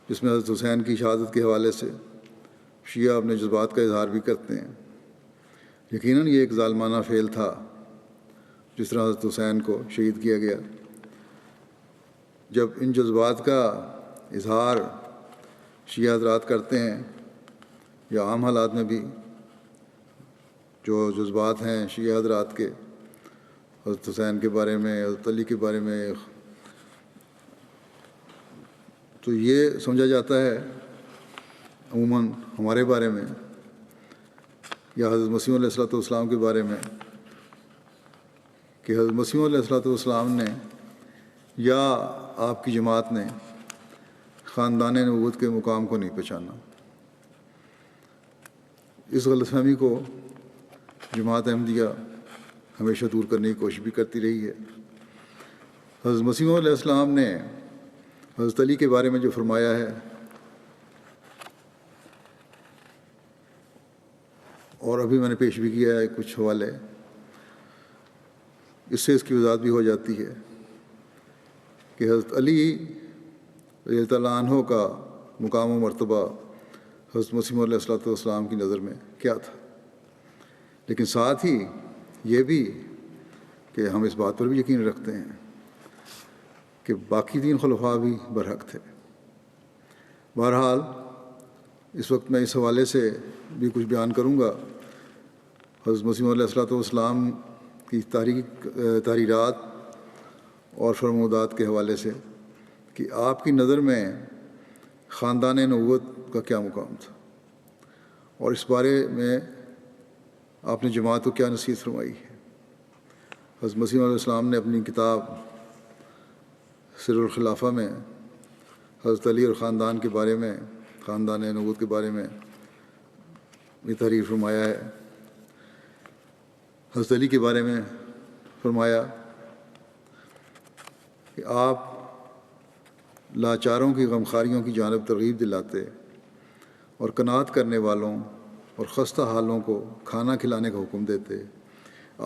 جس میں حضرت حسین کی شہادت کے حوالے سے شیعہ اپنے جذبات کا اظہار بھی کرتے ہیں۔ یقیناً یہ ایک ظالمانہ فعل تھا جس طرح حضرت حسین کو شہید کیا گیا۔ جب ان جذبات کا اظہار شیعہ حضرات کرتے ہیں، یا عام حالات میں بھی جو جذبات ہیں شیعہ حضرات کے حضرت حسین کے بارے میں، حضرت علی کے بارے میں، تو یہ سمجھا جاتا ہے عموماً ہمارے بارے میں یا حضرت مسیح علیہ السلام کے بارے میں کہ حضرت مسیح علیہ السلام نے یا آپ کی جماعت نے خاندان نبوت کے مقام کو نہیں پہچانا۔ اس غلط فہمی کو جماعت احمدیہ ہمیشہ دور کرنے کی کوشش بھی کرتی رہی ہے۔ حضرت مسیح علیہ السلام نے حضرت علی کے بارے میں جو فرمایا ہے، اور ابھی میں نے پیش بھی کیا ہے کچھ حوالے، اس سے اس کی وضاحت بھی ہو جاتی ہے کہ حضرت علی رضی اللہ عنہ کا مقام و مرتبہ حضرت مسیح علیہ السلام کی نظر میں کیا تھا، لیکن ساتھ ہی یہ بھی کہ ہم اس بات پر بھی یقین رکھتے ہیں کہ باقی 3 خلفاء بھی برحق تھے۔ بہرحال اس وقت میں اس حوالے سے بھی کچھ بیان کروں گا حضرت مسیح علیہ السلام کی تحریرات اور فرمودات کے حوالے سے کہ آپ کی نظر میں خاندان نبوت کا کیا مقام تھا، اور اس بارے میں آپ نے جماعت کو کیا نصیحت فرمائی ہے۔ حضرت مسیح علیہ السلام نے اپنی کتاب سر الخلافہ میں حضرت علی اور خاندان کے بارے میں، خاندان نبوت کے بارے میں یہ تحریر فرمایا ہے۔ حضرت علی کے بارے میں فرمایا کہ آپ لاچاروں کی غمخاریوں کی جانب ترغیب دلاتے اور قناعت کرنے والوں اور خستہ حالوں کو کھانا کھلانے کا حکم دیتے۔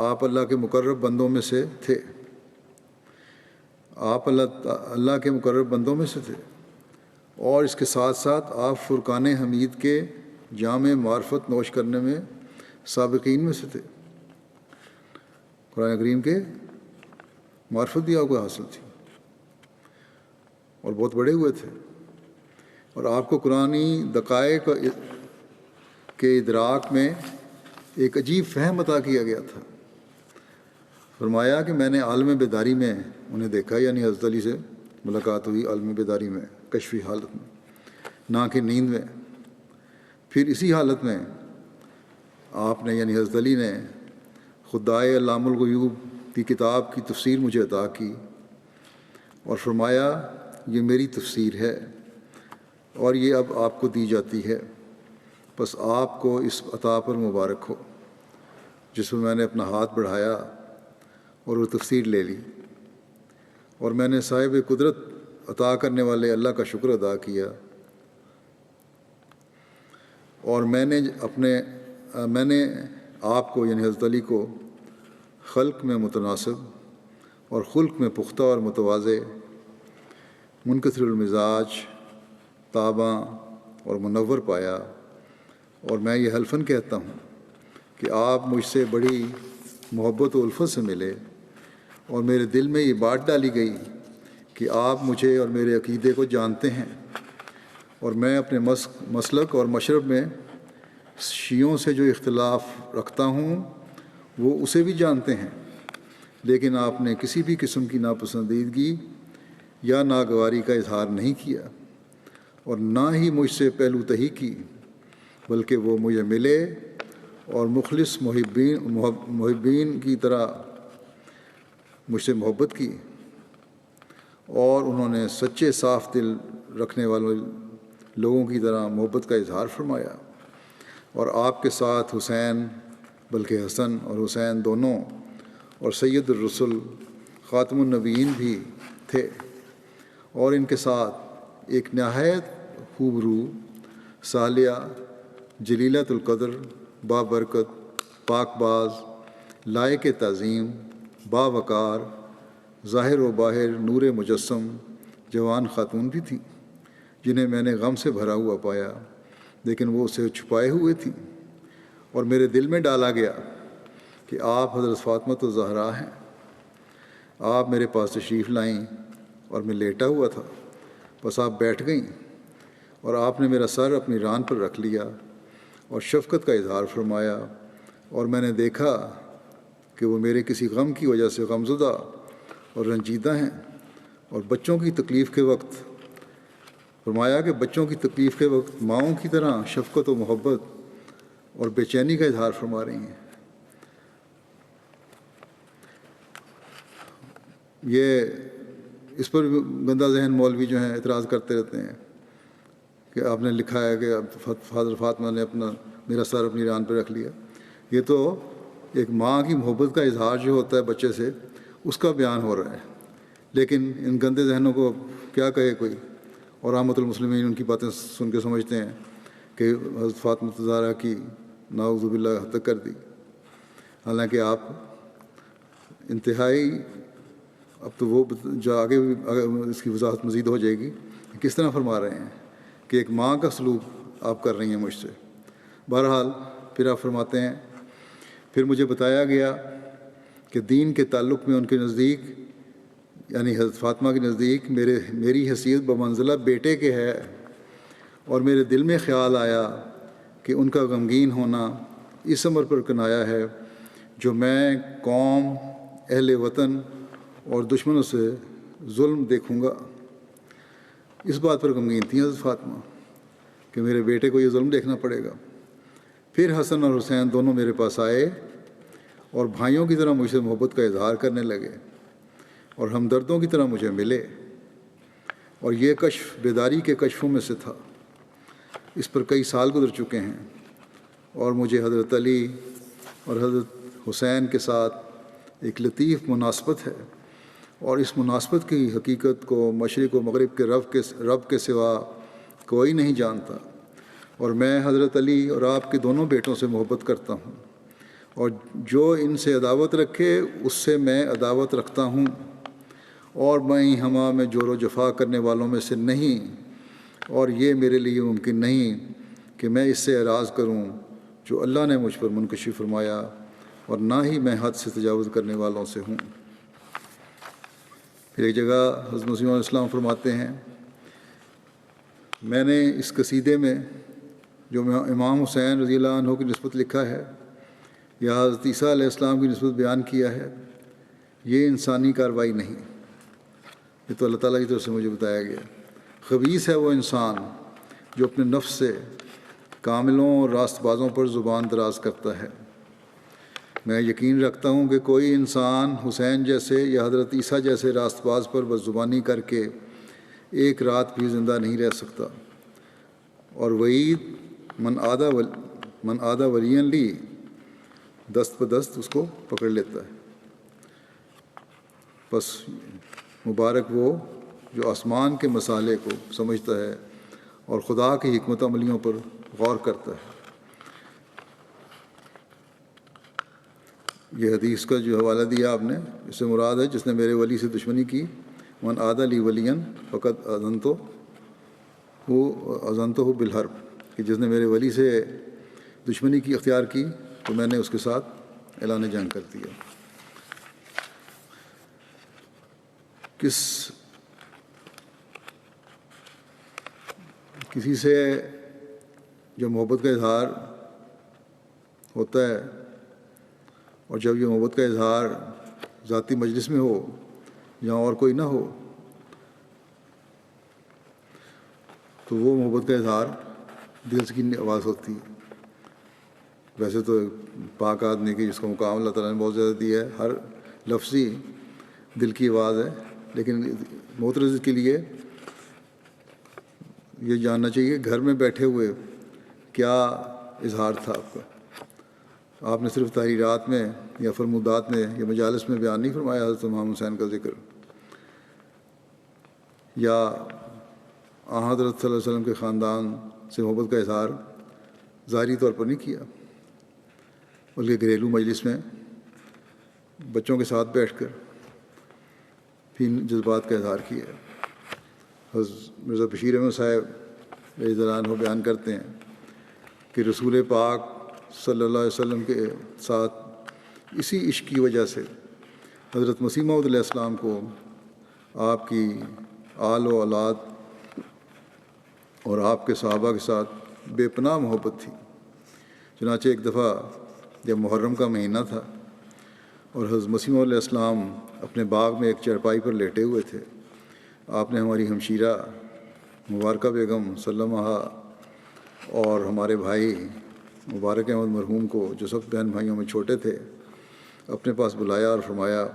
آپ اللہ کے مقرب بندوں میں سے تھے، آپ اللہ کے مقرب بندوں میں سے تھے، اور اس کے ساتھ ساتھ آپ فرقان حمید کے جامع معرفت نوش کرنے میں سابقین میں سے تھے۔ قرآن کریم کے معرفت بھی آپ کو حاصل تھی اور بہت بڑے ہوئے تھے، اور آپ کو قرآنی دقائق کے ادراک میں ایک عجیب فہم عطا کیا گیا تھا۔ فرمایا کہ میں نے عالم بیداری میں انہیں دیکھا، یعنی حضرت علی سے ملاقات ہوئی عالم بیداری میں، کشفی حالت میں، نہ کہ نیند میں۔ پھر اسی حالت میں آپ نے یعنی حضرت علی نے خدائے علام الغیوب کی کتاب کی تفسیر مجھے عطا کی اور فرمایا یہ میری تفسیر ہے اور یہ اب آپ کو دی جاتی ہے، بس آپ کو اس عطا پر مبارک ہو۔ جس میں نے اپنا ہاتھ بڑھایا اور وہ تفسیر لے لی، اور میں نے صاحب قدرت عطا کرنے والے اللہ کا شکر ادا کیا، اور میں نے آپ کو یعنی حضرت علی کو خلق میں متناسب اور خلق میں پختہ اور متواضع، منکسر المزاج، تاباں اور منور پایا، اور میں یہ حلفاً کہتا ہوں کہ آپ مجھ سے بڑی محبت و الفت سے ملے، اور میرے دل میں یہ بات ڈالی گئی کہ آپ مجھے اور میرے عقیدے کو جانتے ہیں، اور میں اپنے مسلک اور مشرب میں شیعوں سے جو اختلاف رکھتا ہوں وہ اسے بھی جانتے ہیں، لیکن آپ نے کسی بھی قسم کی ناپسندیدگی یا ناگواری کا اظہار نہیں کیا، اور نہ ہی مجھ سے پہلو تہی کی، بلکہ وہ مجھے ملے اور مخلص محبین کی طرح مجھ سے محبت کی، اور انہوں نے سچے صاف دل رکھنے والے لوگوں کی طرح محبت کا اظہار فرمایا، اور آپ کے ساتھ حسین بلکہ حسن اور حسین دونوں اور سید الرسل خاتم النبیین بھی تھے، اور ان کے ساتھ ایک نہایت خوبرو، صالحہ، جلیلۃ القدر، بابرکت، پاک باز، لائق تعظیم، باوقار، ظاہر و باہر نور مجسم جوان خاتون بھی تھیں، جنہیں میں نے غم سے بھرا ہوا پایا، لیکن وہ اسے چھپائے ہوئے تھیں، اور میرے دل میں ڈالا گیا کہ آپ حضرت فاطمہ الزہرا ہیں۔ آپ میرے پاس تشریف لائیں اور میں لیٹا ہوا تھا، بس آپ بیٹھ گئیں، اور آپ نے میرا سر اپنی ران پر رکھ لیا اور شفقت کا اظہار فرمایا، اور میں نے دیکھا کہ وہ میرے کسی غم کی وجہ سے غمزدہ اور رنجیدہ ہیں، اور بچوں کی تکلیف کے وقت فرمایا کہ بچوں کی تکلیف کے وقت ماؤں کی طرح شفقت و محبت اور بے چینی کا اظہار فرما رہی ہیں۔ یہ اس پر گندہ ذہن مولوی جو ہیں اعتراض کرتے رہتے ہیں کہ آپ نے لکھا ہے کہ حضرت فاطمہ نے میرا سر اپنی ران پہ رکھ لیا۔ یہ تو ایک ماں کی محبت کا اظہار جو ہوتا ہے بچے سے، اس کا بیان ہو رہا ہے، لیکن ان گندے ذہنوں کو کیا کہے کوئی، اور رحمۃ المسلمین ان کی باتیں سن کے سمجھتے ہیں کہ حضرت فاطمہ الزہرا کی نعوذ باللہ حد تک کر دی، حالانکہ آپ انتہائی، اب تو وہ جو آگے اس کی وضاحت مزید ہو جائے گی کس طرح فرما رہے ہیں کہ ایک ماں کا سلوک آپ کر رہی ہیں مجھ سے۔ بہرحال پھر آپ فرماتے ہیں، پھر مجھے بتایا گیا کہ دین کے تعلق میں ان کے نزدیک یعنی حضرت فاطمہ کے نزدیک میری حیثیت بمنزلہ بیٹے کے ہے، اور میرے دل میں خیال آیا کہ ان کا غمگین ہونا اس امر پر کنایا ہے جو میں قوم، اہل وطن اور دشمنوں سے ظلم دیکھوں گا۔ اس بات پر غمگین تھیں حضرت فاطمہ کہ میرے بیٹے کو یہ ظلم دیکھنا پڑے گا۔ پھر حسن اور حسین دونوں میرے پاس آئے اور بھائیوں کی طرح مجھ سے محبت کا اظہار کرنے لگے، اور ہمدردوں کی طرح مجھے ملے، اور یہ کشف بیداری کے کشفوں میں سے تھا۔ اس پر کئی سال گزر چکے ہیں اور مجھے حضرت علی اور حضرت حسین کے ساتھ ایک لطیف مناسبت ہے، اور اس مناسبت کی حقیقت کو مشرق و مغرب کے رب کے سوا کوئی نہیں جانتا، اور میں حضرت علی اور آپ کے دونوں بیٹوں سے محبت کرتا ہوں، اور جو ان سے عداوت رکھے اس سے میں عداوت رکھتا ہوں، اور میں ہما میں جور و جفا کرنے والوں میں سے نہیں، اور یہ میرے لیے ممکن نہیں کہ میں اس سے اعراض کروں جو اللہ نے مجھ پر منکشف فرمایا، اور نہ ہی میں حد سے تجاوز کرنے والوں سے ہوں۔ پھر ایک جگہ حضرت مسیح علیہ السلام فرماتے ہیں، میں نے اس قصیدے میں جو امام حسین رضی اللہ عنہ کی نسبت لکھا ہے یا حضرت عیسیٰ علیہ السلام کی نسبت بیان کیا ہے، یہ انسانی کارروائی نہیں، یہ تو اللہ تعالیٰ کی طرف سے مجھے بتایا گیا۔ خبیث ہے وہ انسان جو اپنے نفس سے کاملوں اور راست بازوں پر زبان دراز کرتا ہے۔ میں یقین رکھتا ہوں کہ کوئی انسان حسین جیسے یا حضرت عیسیٰ جیسے راست باز پر بد زبانی کر کے ایک رات بھی زندہ نہیں رہ سکتا، اور وعید من آدھا ولین لی، دست بدست اس کو پکڑ لیتا ہے۔ بس مبارک وہ جو آسمان کے مسالے کو سمجھتا ہے اور خدا کی حکمت عملیوں پر غور کرتا ہے۔ یہ حدیث کا جو حوالہ دیا آپ نے، اس سے مراد ہے جس نے میرے ولی سے دشمنی کی، من عاد لی ولین فقط اذنتہ بالحرب، کہ جس نے میرے ولی سے دشمنی کی اختیار کی تو میں نے اس کے ساتھ اعلان جنگ کر دیا۔ کسی سے جب محبت کا اظہار ہوتا ہے، اور جب یہ محبت کا اظہار ذاتی مجلس میں ہو جہاں اور کوئی نہ ہو، تو وہ محبت کا اظہار دل کی آواز ہوتی ہے۔ ویسے تو پاک آدمی کی جس کو مقام اللہ تعالیٰ نے بہت زیادہ دیا ہے، ہر لفظی دل کی آواز ہے، لیکن معترض کے لیے یہ جاننا چاہیے کہ گھر میں بیٹھے ہوئے کیا اظہار تھا آپ کا۔ آپ نے صرف تحریرات میں یا فرمودات میں یا مجالس میں بیان نہیں فرمایا حضرت امام حسین کا ذکر، یا حضرت صلی اللہ علیہ وسلم کے خاندان سے محبت کا اظہار ظاہری طور پر نہیں کیا، بلکہ گھریلو مجلس میں بچوں کے ساتھ بیٹھ کر بھی جذبات کا اظہار کیا۔ حضرت مرزا بشیر احمد صاحب رضی اللہ عنہ بیان کرتے ہیں کہ رسول پاک صلی اللہ علیہ وسلم کے ساتھ اسی عشق کی وجہ سے حضرت مسیح موعود علیہ السلام کو آپ کی آل و اولاد اور آپ کے صحابہ کے ساتھ بے پناہ محبت تھی۔ چنانچہ ایک دفعہ جب محرم کا مہینہ تھا اور حضرت مسیح موعود علیہ السلام اپنے باغ میں ایک چارپائی پر لیٹے ہوئے تھے، آپ نے ہماری ہمشیرہ مبارکہ بیگم سلمہ اور ہمارے بھائی مبارک احمد مرحوم کو، جو سب بہن بھائیوں میں چھوٹے تھے، اپنے پاس بلایا اور فرمایا،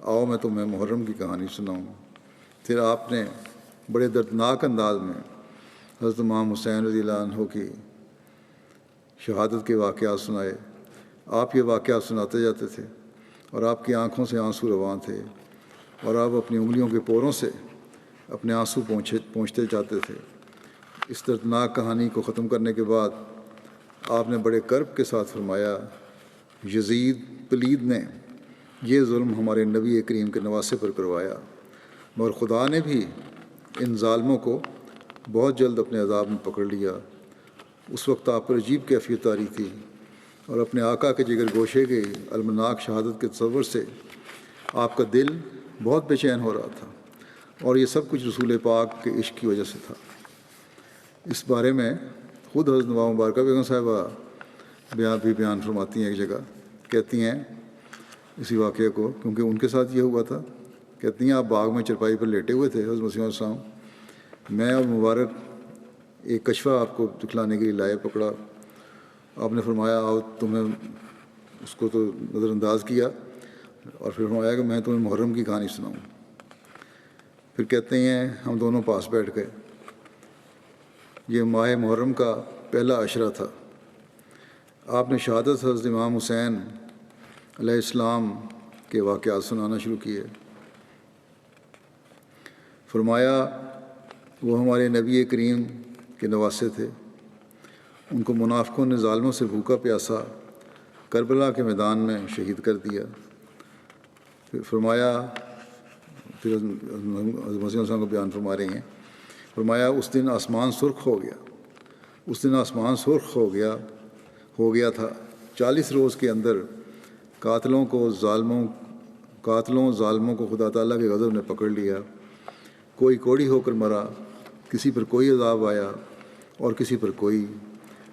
آؤ میں تمہیں محرم کی کہانی سناؤں۔ پھر آپ نے بڑے دردناک انداز میں حضرت امام حسین رضی اللہ عنہ کی شہادت کے واقعات سنائے۔ آپ یہ واقعات سناتے جاتے تھے اور آپ کی آنکھوں سے آنسو رواں تھے، اور آپ اپنی انگلیوں کے پوروں سے اپنے آنسو پہنچتے جاتے تھے۔ اس دردناک کہانی کو ختم کرنے کے بعد آپ نے بڑے کرب کے ساتھ فرمایا، یزید پلید نے یہ ظلم ہمارے نبی کریم کے نواسے پر کروایا، مگر خدا نے بھی ان ظالموں کو بہت جلد اپنے عذاب میں پکڑ لیا۔ اس وقت آپ پر عجیب کیفیت آ رہی تھی، اور اپنے آقا کے جگر گوشے کی المناک شہادت کے تصور سے آپ کا دل بہت بے چین ہو رہا تھا، اور یہ سب کچھ رسول پاک کے عشق کی وجہ سے تھا۔ اس بارے میں خود حضرت نواب مبارکہ بیگم صاحبہ بیان فرماتی ہیں۔ ایک جگہ کہتی ہیں اسی واقعے کو، کیونکہ ان کے ساتھ یہ ہوا تھا، کہتی ہیں آپ باغ میں چرپائی پر لیٹے ہوئے تھے حضرت مسیح علیہ السلام، میں اور مبارک ایک کشفہ آپ کو دکھلانے کے لیے لائے پکڑا، آپ نے فرمایا آؤ، تمہیں اس کو تو نظر انداز کیا، اور پھر فرمایا کہ میں تمہیں محرم کی کہانی سناؤں۔ پھر کہتے ہیں ہم دونوں پاس بیٹھ گئے. یہ ماہ محرم کا پہلا عشرہ تھا. آپ نے شہادت حضرت امام حسین علیہ السلام کے واقعات سنانا شروع کیے. فرمایا وہ ہمارے نبی کریم کے نواسے تھے. ان کو منافقوں نے ظالموں سے بھوکا پیاسا کربلا کے میدان میں شہید کر دیا. پھر فرمایا، پھر حضرت مسیح السلام کو بیان فرما رہے ہیں، فرمایا اس دن آسمان سرخ ہو گیا. اس دن آسمان سرخ ہو گیا تھا. 40 روز کے اندر قاتلوں ظالموں کو خدا تعالیٰ کے غضب نے پکڑ لیا. کوئی کوڑی ہو کر مرا، کسی پر کوئی عذاب آیا اور کسی پر کوئی.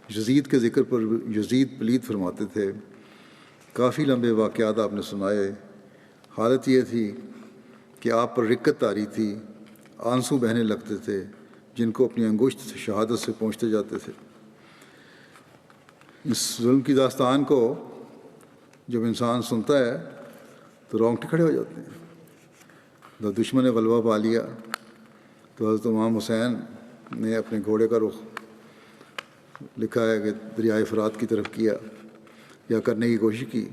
یزید کے ذکر پر یزید پلید فرماتے تھے. کافی لمبے واقعات آپ نے سنائے. حالت یہ تھی کہ آپ پر رکت آ رہی تھی، آنسو بہنے لگتے تھے جن کو اپنی انگشت سے شہادت سے پہنچتے جاتے تھے. اس ظلم کی داستان کو جب انسان سنتا ہے تو رونگٹے کھڑے ہو جاتے ہیں. جب دشمن نے غلبہ پا لیا تو حضرت امام حسین نے اپنے گھوڑے کا رخ لکھا ہے کہ دریائے فرات کی طرف کیا یا کرنے کی کوشش کی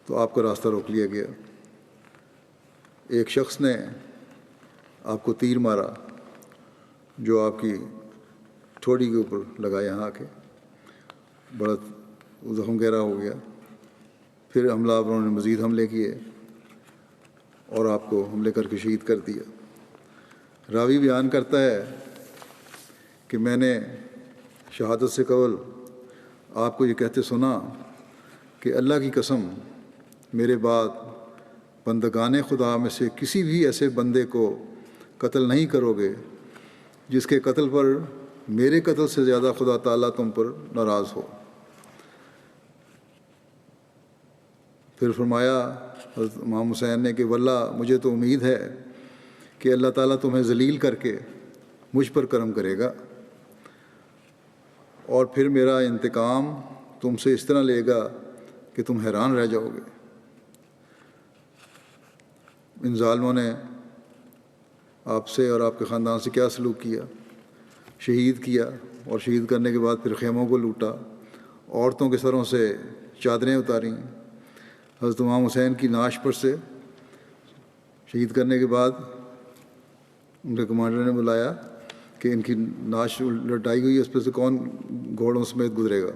تو آپ کا راستہ روک لیا گیا. ایک شخص نے آپ کو تیر مارا جو آپ کی ٹھوڑی کے اوپر لگا یہاں آ کے، بڑا زخم گہرا ہو گیا. پھر حملہ آوروں نے مزید حملے کیے اور آپ کو حملے کر کے شہید کر دیا. راوی بیان کرتا ہے کہ میں نے شہادت سے قبل آپ کو یہ کہتے سنا کہ اللہ کی قسم میرے بعد بندگان خدا میں سے کسی بھی ایسے بندے کو قتل نہیں کرو گے جس کے قتل پر میرے قتل سے زیادہ خدا تعالیٰ تم پر ناراض ہو. پھر فرمایا حضرت امام حسین نے کہ واللہ مجھے تو امید ہے کہ اللہ تعالیٰ تمہیں ذلیل کر کے مجھ پر کرم کرے گا اور پھر میرا انتقام تم سے اس طرح لے گا کہ تم حیران رہ جاؤ گے. ان ظالموں نے آپ سے اور آپ کے خاندان سے کیا سلوک کیا، شہید کیا اور شہید کرنے کے بعد پھر خیموں کو لوٹا، عورتوں کے سروں سے چادریں اتاریں. حضرت امام حسین کی نعش پر سے شہید کرنے کے بعد ان کے کمانڈر نے بلایا کہ ان کی نعش لٹائی ہوئی ہے، اس پہ سے کون گھوڑوں سمیت گزرے گا.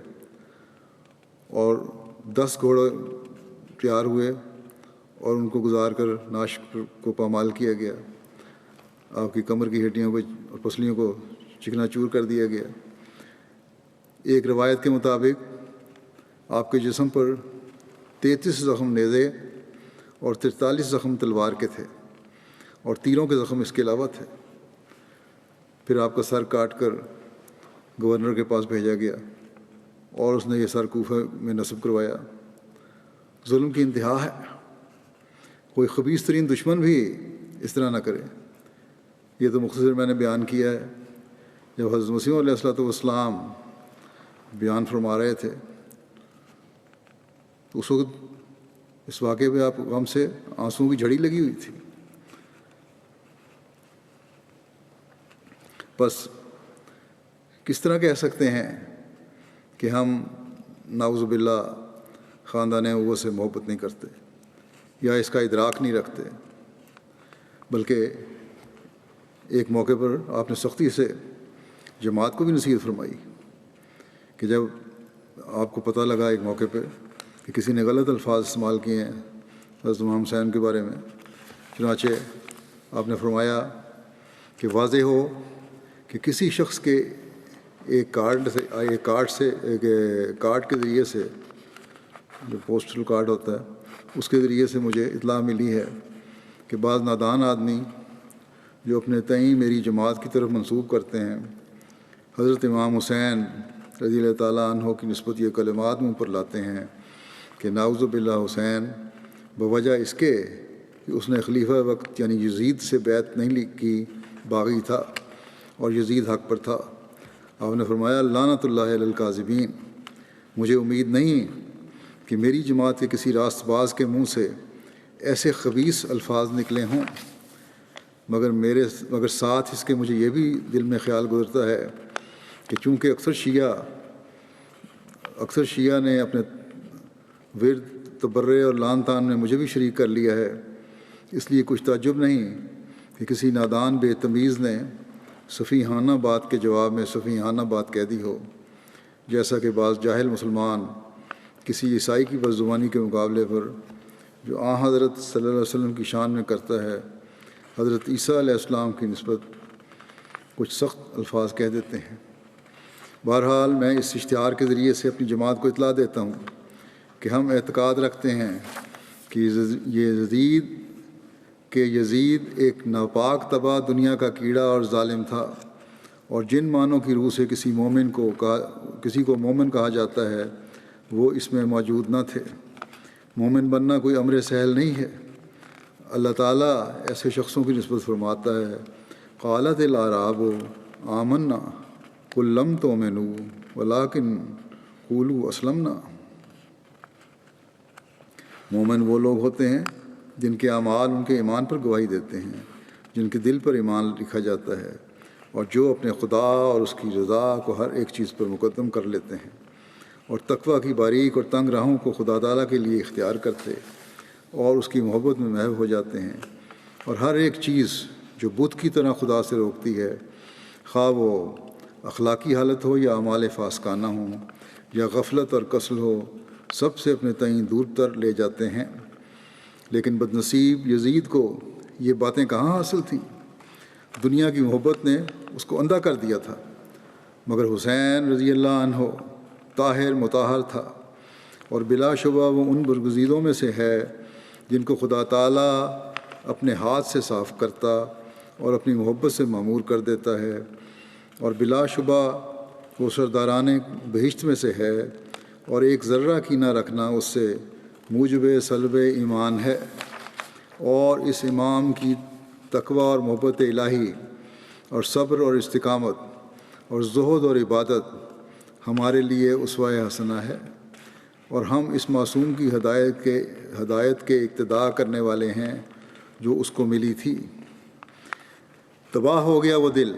اور 10 گھوڑے تیار ہوئے اور ان کو گزار کر نعش کو پامال کیا گیا. آپ کی کمر کی ہڈیوں کو اور پسلیوں کو چکنا چور کر دیا گیا. ایک روایت کے مطابق آپ کے جسم پر 33 زخم نیزے اور 43 زخم تلوار کے تھے اور تیروں کے زخم اس کے علاوہ تھے. پھر آپ کا سر کاٹ کر گورنر کے پاس بھیجا گیا اور اس نے یہ سر کوفہ میں نصب کروایا. ظلم کی انتہا ہے. کوئی خبیث ترین دشمن بھی اس طرح نہ کرے. یہ تو مختصر میں نے بیان کیا ہے. جب حضرت مسیح علیہ السلام بیان فرما رہے تھے تو اس وقت اس واقعے پہ آپ ہم سے آنسوؤں کی جھڑی لگی ہوئی تھی. بس کس طرح کہہ سکتے ہیں کہ ہم نعوذ باللہ خاندان ابوت سے محبت نہیں کرتے یا اس کا ادراک نہیں رکھتے، بلکہ ایک موقع پر آپ نے سختی سے جماعت کو بھی نصیحت فرمائی کہ جب آپ کو پتہ لگا ایک موقع پہ کہ کسی نے غلط الفاظ استعمال کیے ہیں حضرت امام حسین کے بارے میں، چنانچہ آپ نے فرمایا کہ واضح ہو کہ کسی شخص کے ایک کارڈ کے ذریعے سے، جو پوسٹل کارڈ ہوتا ہے، اس کے ذریعے سے مجھے اطلاع ملی ہے کہ بعض نادان آدمی جو اپنے تئیں میری جماعت کی طرف منسوب کرتے ہیں حضرت امام حسین رضی اللہ تعالیٰ عنہ کی نسبت یہ کلمات منہ پر لاتے ہیں کہ نعوذ باللہ حسین بوجہ اس کے کہ اس نے خلیفہ وقت یعنی یزید سے بیعت نہیں کی باغی تھا اور یزید حق پر تھا. آپ نے فرمایا لعنت اللہ علی الکاذبین. مجھے امید نہیں کہ میری جماعت کے کسی راست باز کے منہ سے ایسے خبیث الفاظ نکلے ہوں. مگر ساتھ اس کے مجھے یہ بھی دل میں خیال گزرتا ہے کہ چونکہ اکثر شیعہ نے اپنے ورد تبرع اور لان تان میں مجھے بھی شریک کر لیا ہے، اس لیے کچھ تعجب نہیں کہ کسی نادان بے تمیز نے سفیہانہ بات کے جواب میں سفیہانہ بات کہہ دی ہو، جیسا کہ بعض جاہل مسلمان کسی عیسائی کی بدزبانی کے مقابلے پر جو حضرت صلی اللہ علیہ وسلم کی شان میں کرتا ہے، حضرت عیسیٰ علیہ السلام کی نسبت کچھ سخت الفاظ کہہ دیتے ہیں۔ بہرحال میں اس اشتہار کے ذریعے سے اپنی جماعت کو اطلاع دیتا ہوں کہ ہم اعتقاد رکھتے ہیں کہ یزید ایک ناپاک تباہ دنیا کا کیڑا اور ظالم تھا، اور جن معنوں کی روح سے کسی کو مومن کہا جاتا ہے وہ اس میں موجود نہ تھے۔ مومن بننا کوئی امر سہل نہیں ہے۔ اللہ تعالیٰ ایسے شخصوں کی نسبت فرماتا ہے، قالت الاعراب آمنا قل لم تؤمنوا ولکن قولوا اسلمنا۔ مومن وہ لوگ ہوتے ہیں جن کے اعمال ان کے ایمان پر گواہی دیتے ہیں، جن کے دل پر ایمان لکھا جاتا ہے، اور جو اپنے خدا اور اس کی رضا کو ہر ایک چیز پر مقدم کر لیتے ہیں، اور تقویٰ کی باریک اور تنگ راہوں کو خدا تعالیٰ کے لیے اختیار کرتے اور اس کی محبت میں محو ہو جاتے ہیں، اور ہر ایک چیز جو بت کی طرح خدا سے روکتی ہے، خواہ وہ اخلاقی حالت ہو یا اعمال فاسقانہ ہوں یا غفلت اور کسل ہو، سب سے اپنے تئیں دور تر لے جاتے ہیں۔ لیکن بدنصیب یزید کو یہ باتیں کہاں حاصل تھیں؟ دنیا کی محبت نے اس کو اندھا کر دیا تھا، مگر حسین رضی اللہ عنہ طاہر مطہر تھا، اور بلا شبہ وہ ان برگزیدوں میں سے ہے جن کو خدا تعالیٰ اپنے ہاتھ سے صاف کرتا اور اپنی محبت سے معمور کر دیتا ہے، اور بلا شبہ وہ سرداران بہشت میں سے ہے، اور ایک ذرہ کینہ رکھنا اس سے موجب سلب ایمان ہے۔ اور اس امام کی تقویٰ اور محبت الہی اور صبر اور استقامت اور زہد اور عبادت ہمارے لیے اسوہ حسنہ ہے، اور ہم اس معصوم کی ہدایت کے اقتداء کرنے والے ہیں جو اس کو ملی تھی۔ تباہ ہو گیا وہ دل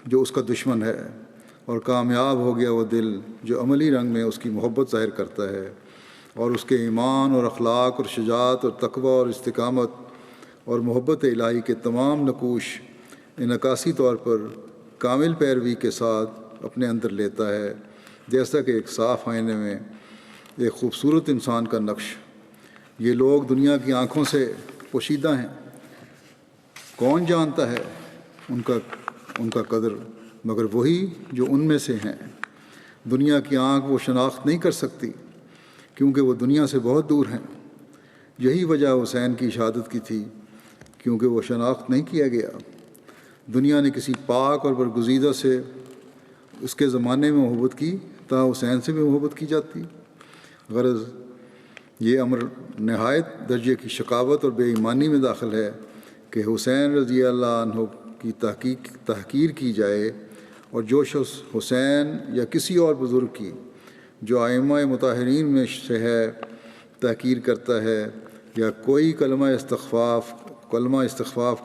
جو اس کا دشمن ہے، اور کامیاب ہو گیا وہ دل جو عملی رنگ میں اس کی محبت ظاہر کرتا ہے، اور اس کے ایمان اور اخلاق اور شجاعت اور تقویٰ اور استقامت اور محبت الہی کے تمام نقوش انعکاسی طور پر کامل پیروی کے ساتھ اپنے اندر لیتا ہے، جیسا کہ ایک صاف آئینے میں ایک خوبصورت انسان کا نقش۔ یہ لوگ دنیا کی آنکھوں سے پوشیدہ ہیں، کون جانتا ہے ان کا قدر مگر وہی جو ان میں سے ہیں۔ دنیا کی آنکھ وہ شناخت نہیں کر سکتی کیونکہ وہ دنیا سے بہت دور ہیں۔ یہی وجہ حسین کی شہادت کی تھی، کیونکہ وہ شناخت نہیں کیا گیا۔ دنیا نے کسی پاک اور برگزیدہ سے اس کے زمانے میں محبت کی، تا حسین سے بھی محبت کی جاتی۔ غرض یہ امر نہایت درجے کی شقاوت اور بے ایمانی میں داخل ہے کہ حسین رضی اللہ عنہ کی تحقیر کی جائے، اور جو شخص حسین یا کسی اور بزرگ کی جو ائمہ مطہرین میں سے ہے تحقیر کرتا ہے، یا کوئی کلمہ استخفاف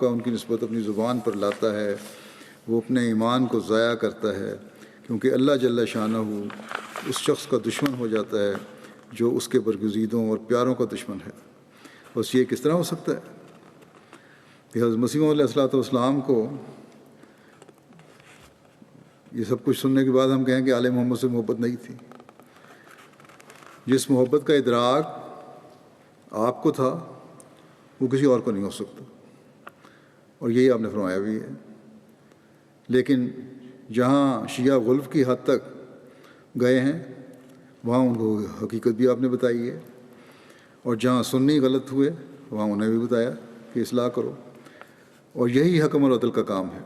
کا ان کی نسبت اپنی زبان پر لاتا ہے، وہ اپنے ایمان کو ضائع کرتا ہے، کیونکہ اللہ جل شانہ اس شخص کا دشمن ہو جاتا ہے جو اس کے برگزیدوں اور پیاروں کا دشمن ہے۔ بس یہ کس طرح ہو سکتا ہے کہ حضرت مسیح علیہ السلام کو یہ سب کچھ سننے کے بعد ہم کہیں کہ آل محمد سے محبت نہیں تھی؟ جس محبت کا ادراک آپ کو تھا وہ کسی اور کو نہیں ہو سکتا، اور یہی آپ نے فرمایا بھی ہے۔ لیکن جہاں شیعہ غلف کی حد تک گئے ہیں وہاں ان کو حقیقت بھی آپ نے بتائی ہے، اور جہاں سنی غلط ہوئے وہاں انہیں بھی بتایا کہ اصلاح کرو، اور یہی حکم اور عدل کا کام ہے۔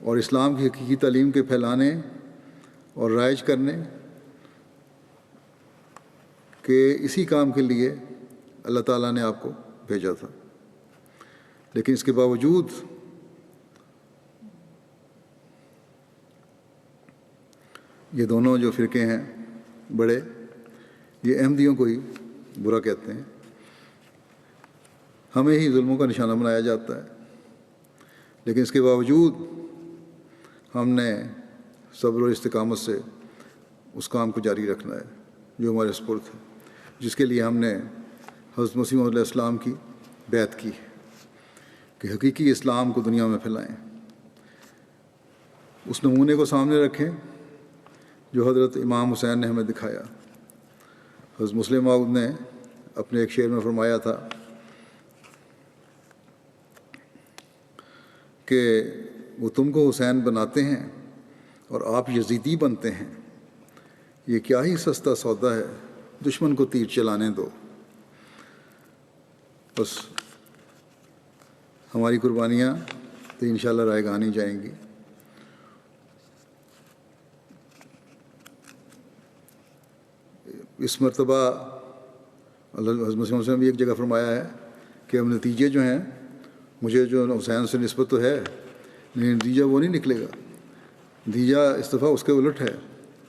اور اسلام کی حقیقی تعلیم کے پھیلانے اور رائج کرنے کے اسی کام کے لیے اللہ تعالیٰ نے آپ کو بھیجا تھا۔ لیکن اس کے باوجود یہ دونوں جو فرقے ہیں بڑے، یہ احمدیوں کو ہی برا کہتے ہیں۔ ہمیں ہی ظلموں کا نشانہ بنایا جاتا ہے، لیکن اس کے باوجود ہم نے صبر و استقامت سے اس کام کو جاری رکھنا ہے جو ہمارے سپرد ہے، جس کے لیے ہم نے حضرت مسیح موعود علیہ السلام کی بیعت کی کہ حقیقی اسلام کو دنیا میں پھیلائیں، اس نمونے کو سامنے رکھیں جو حضرت امام حسین نے ہمیں دکھایا۔ حضرت مسلم موعود نے اپنے ایک شعر میں فرمایا تھا کہ وہ تم کو حسین بناتے ہیں اور آپ یزیدی بنتے ہیں، یہ کیا ہی سستا سودا ہے، دشمن کو تیر چلانے دو۔ بس ہماری قربانیاں تو انشاءاللہ رائے گانی جائیں گی۔ اس مرتبہ حضرت مسیح نے بھی ایک جگہ فرمایا ہے کہ اب نتیجے جو ہیں، مجھے جو حسین سے نسبت تو ہے لیکن نتیجہ وہ نہیں نکلے گا، نتیجہ اس دفعہ اس کے الٹ ہے،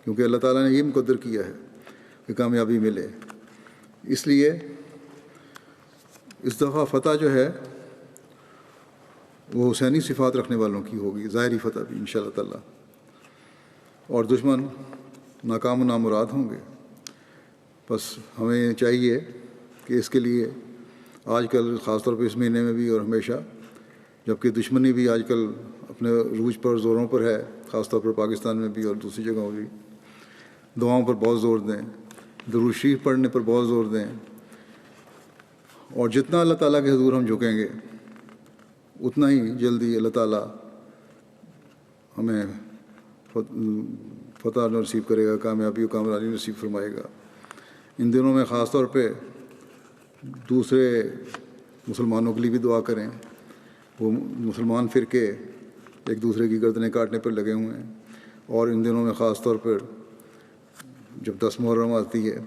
کیونکہ اللہ تعالیٰ نے یہ مقدر کیا ہے کہ کامیابی ملے۔ اس لیے اس دفعہ فتح جو ہے وہ حسینی صفات رکھنے والوں کی ہوگی، ظاہری فتح بھی انشاءاللہ تعالیٰ، اور دشمن ناکام و نامراد ہوں گے۔ بس ہمیں چاہیے کہ اس کے لیے آج کل خاص طور پہ اس مہینے میں بھی اور ہمیشہ، جبکہ دشمنی بھی آج کل اپنے عروج پر زوروں پر ہے، خاص طور پر پاکستان میں بھی اور دوسری جگہوں بھی، دعاؤں پر بہت زور دیں، درود شریف پڑھنے پر بہت زور دیں، اور جتنا اللہ تعالیٰ کے حضور ہم جھکیں گے اتنا ہی جلدی اللہ تعالیٰ ہمیں فتح نصیب کرے گا، کامیابی و کامرانی نصیب فرمائے گا۔ ان دنوں میں خاص طور پہ دوسرے مسلمانوں کے لیے بھی دعا کریں، وہ مسلمان فرقے ایک دوسرے کی گردنیں کاٹنے پر لگے ہوئے ہیں، اور ان دنوں میں خاص طور پر جب 10 محرم آتی ہے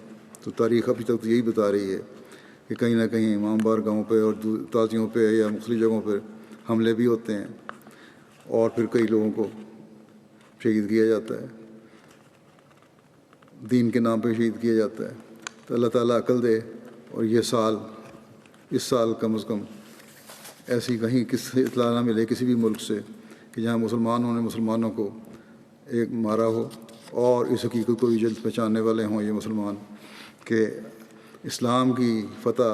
تو تاریخ ابھی تک تو یہی بتا رہی ہے کہ کہیں نہ کہیں امام بار گاؤں پہ اور تازیوں پہ یا مختلف جگہوں پہ حملے بھی ہوتے ہیں، اور پھر کئی لوگوں کو شہید کیا جاتا ہے، دین کے نام پہ شہید کیا جاتا ہے۔ تو اللہ تعالیٰ عقل دے، اور یہ سال، اس سال کم از کم ایسی کہیں اطلاع نہ ملے کسی بھی ملک سے کہ جہاں مسلمانوں نے مسلمانوں کو ایک مارا ہو، اور اس حقیقت کو بھی جلد پہچاننے والے ہوں یہ مسلمان کہ اسلام کی فتح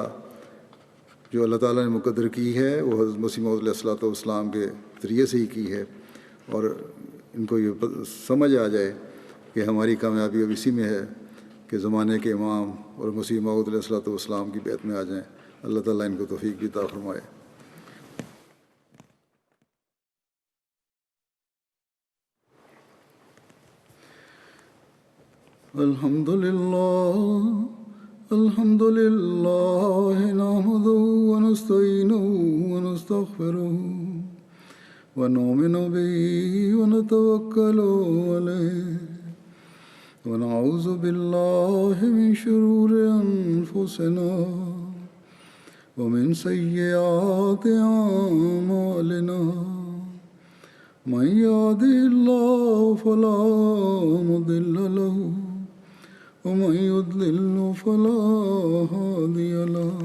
جو اللہ تعالیٰ نے مقدر کی ہے وہ حضرت مسیح موعود علیہ الصلوۃ والسلام کے ذریعے سے ہی کی ہے، اور ان کو یہ سمجھ آ جائے کہ ہماری کامیابی اب اسی میں ہے کہ زمانے کے امام اور مسیح موعود علیہ الصلوۃ والسلام کی بیعت میں آ جائیں۔ اللہ تعالیٰ ان کو توفیق بھی عطا فرمائے۔ الحمد للہ نحمده ونستعینه ونستغفره ونؤمن به ونتوکل علیہ ونعوذ باللہ من شرور انفسنا ومن سیئات اعمالنا، من يهده الله فلا مضل له ومن يضلل فلا هادي له،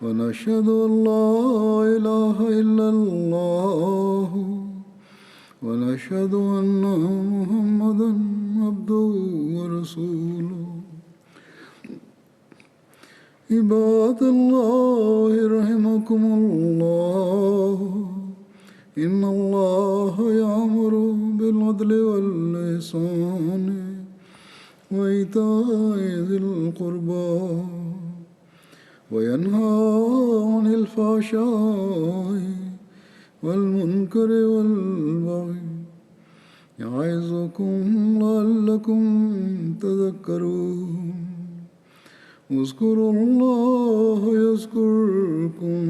ونشهد أن لا إله إلا الله ونشهد أن محمدا عبده ورسوله۔ عباد الله رحمكم الله، إن الله يأمر بالعدل والإحسان وإيتاء ذي القربى وينهى عن الفحشاء والمنكر والبغي يعظكم لعلكم تذكرون۔ اذكروا الله يذكركم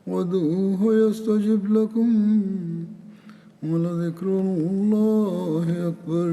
وادعوه يستجب لكم ولذكر الله أكبر۔